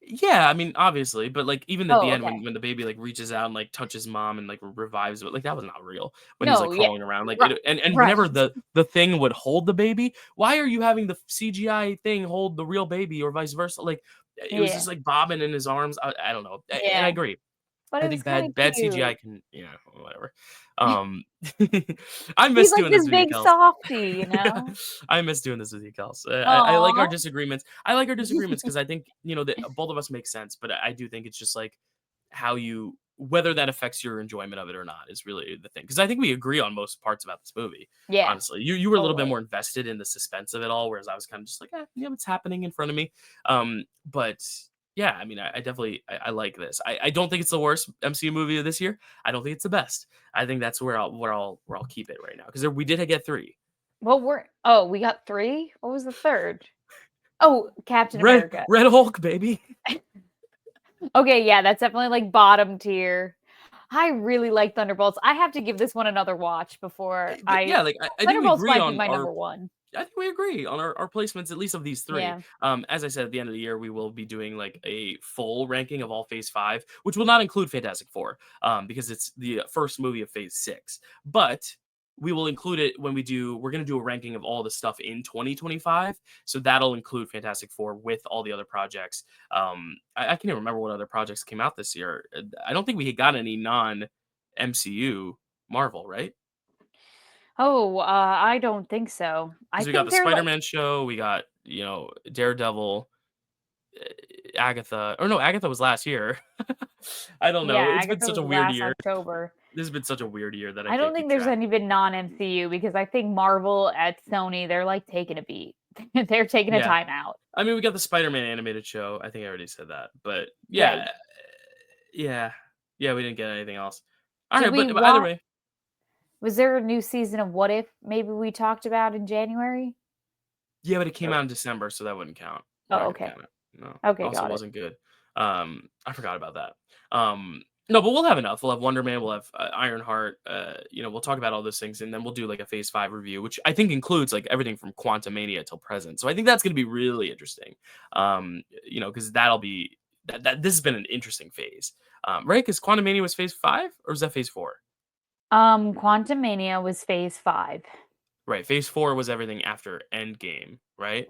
yeah, I mean, obviously, but like even at the
Oh,
end
okay.
when the baby like reaches out and like touches mom and like revives it, like that was not real when he's like
No, yeah.
crawling around. Like
Right.
and
Right.
whenever the thing would hold the baby, why are you having the CGI thing hold the real baby or vice versa? Like it was
Yeah.
just like bobbing in his arms. I don't know. And
Yeah.
I agree.
But
I
it was
think
kinda
bad CGI
cute.
can whatever. Um I
He's
miss
like
doing this
this
with you,
big
Kels.
softy, you know?
I miss doing this with you, Kels. I like our
Aw.
disagreements. I like our disagreements because I think that both of us make sense, but I do think it's just like how you whether that affects your enjoyment of it or not is really the thing. Because I think we agree on most parts about this movie.
Yeah,
Honestly, you were a little bit
totally.
more invested in the suspense of it all, whereas I was kind of just like, yeah, it's happening in front of me. But yeah, I mean, I definitely I like this. I don't think it's the worst MCU movie of this year. I don't think it's the best. I think that's where I'll keep it right now because we did get three.
Well, we got 3? What was the 3rd? Oh, Captain
Red
America.
Red Hulk, baby.
Okay, yeah, that's definitely, like, bottom tier. I really like Thunderbolts. I have to give this one another watch before
But
I
yeah, like I think we
Thunderbolts
agree
might be
on
my
our
number 1.
I think we agree on our placements, at least of these three.
Yeah.
As I said, at the end of the year, we will be doing like a full ranking of all Phase 5, which will not include Fantastic Four, because it's the first movie of Phase 6. But we will include it when we're going to do a ranking of all the stuff in 2025. So that'll include Fantastic Four with all the other projects. I can't even remember what other projects came out this year. I don't think we got any non MCU Marvel, right?
Oh, I don't think so. I
Because we got
think
the
they're like
Spider-Man show, we got, Daredevil, Agatha or no, Agatha was last year. I don't
yeah,
know, it's been
Agatha
such
was
a weird
last
year.
October.
This has been such a weird year that I
I don't
can't
think
keep
there's
track.
any been non-MCU because I think Marvel at Sony, they're, like, taking a beat. They're taking a
Yeah.
time out.
I mean, we got the Spider-Man animated show. I think I already said that, but
Right.
yeah, yeah, yeah. We didn't get anything else. All
Did
right,
we
but either
watch?
way,
Was there a new season of What If maybe we talked about in January?
yeah, but it came
Or
out in December, so that wouldn't count. We're
oh,
not gonna
okay.
count it. No,
Okay,
also
got it.
wasn't good. I forgot about that. No, but we'll have enough. We'll have Wonder Man. We'll have Ironheart. We'll talk about all those things, and then we'll do like a Phase 5 review, which I think includes like everything from Quantumania till present. So I think that's gonna be really interesting. Because that'll be that. This has been an interesting phase, right? Because Quantumania was Phase 5, or was that Phase 4?
Quantumania was Phase 5.
Right. Phase 4 was everything after Endgame, right?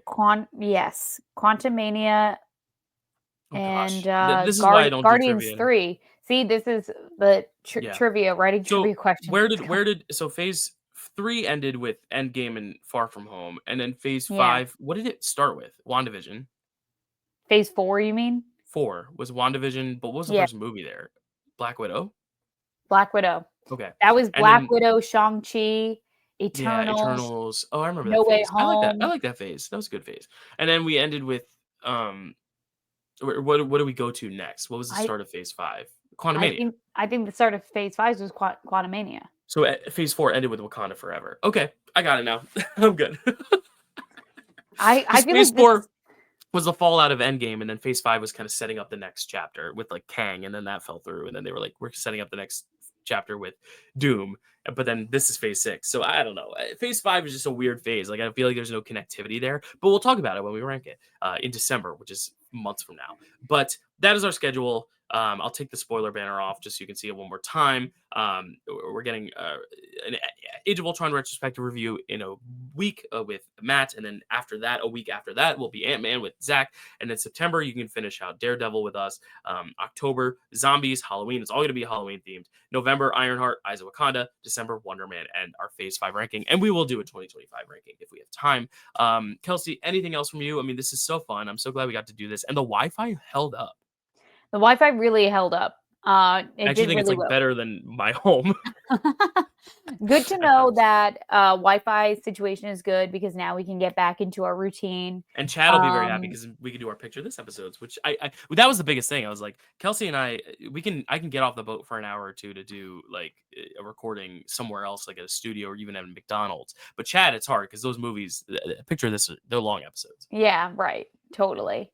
Yes, Quantumania
Oh
and,
gosh, this is why I don't do
Guardians
trivia.
3. See, this is the
Yeah.
trivia, writing
So
trivia questions.
where did Phase 3 ended with Endgame and Far From Home, and then Phase
Yeah.
5, what did it start with? WandaVision.
Phase 4, you mean?
4 was WandaVision, but what was the
Yeah,
first movie there? Black Widow?
Black Widow.
Okay.
That was
And
Black
then
Widow, Shang-Chi,
yeah,
Eternals,
Eternals. Oh, I remember
No
that
Way
phase. I like that. I
Home.
like that phase. That was a good phase. And then we ended with what do we go to next? What was the
I
start of Phase 5?
I
Quantumania.
think I think the start of Phase 5 was Quantumania.
So Phase 4 ended with Wakanda Forever. Okay, I got it now. I'm good.
I
Because
feel
Phase
like this
4 was the fallout of Endgame, and then Phase 5 was kind of setting up the next chapter with like Kang, and then that fell through, and then they were like, we're setting up the next chapter with Doom, but then this is Phase 6. So I don't know. Phase 5 is just a weird phase. Like I feel like there's no connectivity there, but we'll talk about it when we rank it in December, which is months from now. But that is our schedule. I'll take the spoiler banner off just so you can see it one more time. We're getting an Age of Ultron retrospective review in a week with Matt, and then after that, a week after that, will be Ant-Man with Zach, and then September you can finish out Daredevil with us. October, zombies, Halloween. It's all going to be Halloween themed. November, Ironheart, Eyes of Wakanda. December, Wonder Man, and our Phase 5 ranking, and we will do a 2025 ranking if we have time. Kelsey, anything else from you? I mean, this is so fun. I'm so glad we got to do this, and the Wi-Fi held up.
The Wi-Fi really held up.
I
It
actually
did
think it's
really
like
well.
better than my home
Good to
at
know
times.
that, Wi-Fi situation is good because now we can get back into our routine.
And Chad will be very happy
Um,
because we can do our picture this episodes, which that was the biggest thing. I was like, Kelsey and I can get off the boat for an hour or two to do like a recording somewhere else, like at a studio or even at a McDonald's. But Chad, it's hard because those movies, picture this, they're long episodes.
yeah, right. Totally.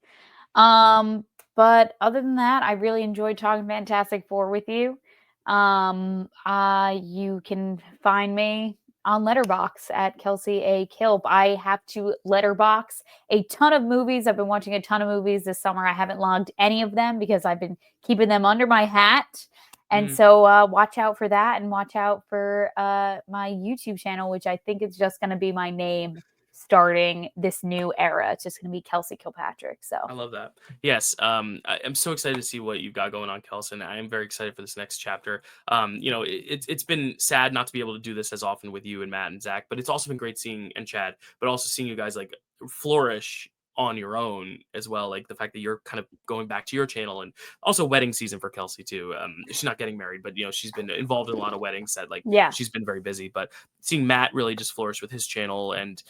Mhm.
Um, but other than that, I really enjoyed talking Fantastic Four with you. You can find me on Letterbox at Kelsey A. Kilp. I have to letterbox a ton of movies. I've been watching a ton of movies this summer. I haven't logged any of them because I've been keeping them under my hat. And
Mm,
so watch out for that and watch out for my YouTube channel, which I think is just going to be my name starting this new era. It's just going to be Kelsey Kilpatrick. So
I love that. Yes, I'm so excited to see what you've got going on, Kelson. I am very excited for this next chapter. It's been sad not to be able to do this as often with you and Matt and Zach, but it's also been great seeing and Chad, but also seeing you guys like flourish on your own as well. Like the fact that you're kind of going back to your channel, and also wedding season for Kelsey too. She's not getting married, but she's been involved in a lot of weddings that like
yeah,
she's been very busy. But seeing Matt really just flourish with his channel, and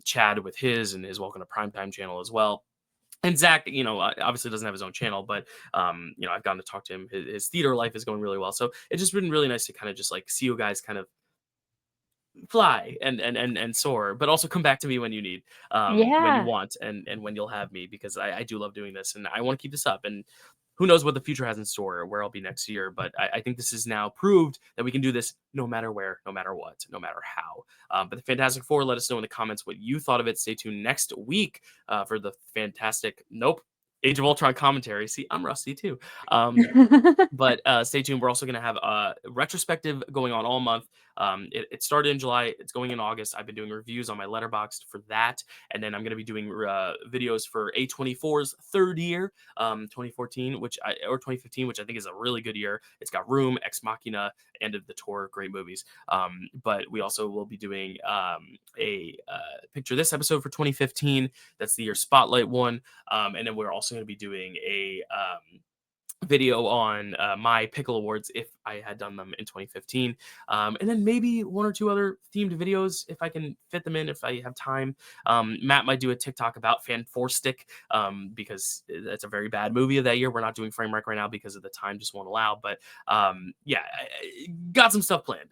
Chad with his and his Welcome to Primetime channel as well. And Zach, obviously doesn't have his own channel, but I've gotten to talk to him. His theater life is going really well, so it's just been really nice to kind of just like see you guys kind of fly and soar, but also come back to me when you need, when you
yeah,
want, and when you'll have me, because I do love doing this and I want to keep this up. And who knows what the future has in store or where I'll be next year, but I think this is now proved that we can do this no matter where, no matter what, no matter how. But the Fantastic Four, let us know in the comments what you thought of it. Stay tuned next week for the fantastic, nope, Age of Ultron commentary. See, I'm rusty too. But stay tuned. We're also going to have a retrospective going on all month. It started in July. It's going in August. I've been doing reviews on my Letterboxd for that. And then I'm going to be doing videos for A24's third year, 2014, or 2015, which I think is a really good year. It's got Room, Ex Machina, End of the Tour, great movies. But we also will be doing a picture this episode for 2015. That's the year Spotlight one. And then we're also going to be doing a video on my pickle awards if I had done them in 2015, and then maybe one or two other themed videos if I can fit them in, if I have time. Matt might do a TikTok about Fan Four Stick, because it's a very bad movie of that year. We're not doing Framework right now because of the time just won't allow, but yeah, I got some stuff planned,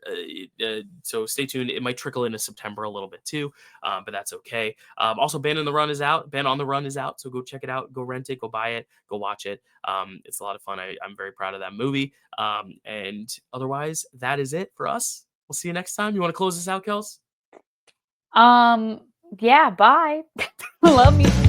so stay tuned. It might trickle into September a little bit too, but that's okay. Also, Band on the Run is out. Band on the Run is out, so go check it out, go rent it, go buy it, go watch it. It's a lot of fun. I'm very proud of that movie. And otherwise, that is it for us. We'll see you next time. You want to close this out, Kels?
Yeah, bye. Love you.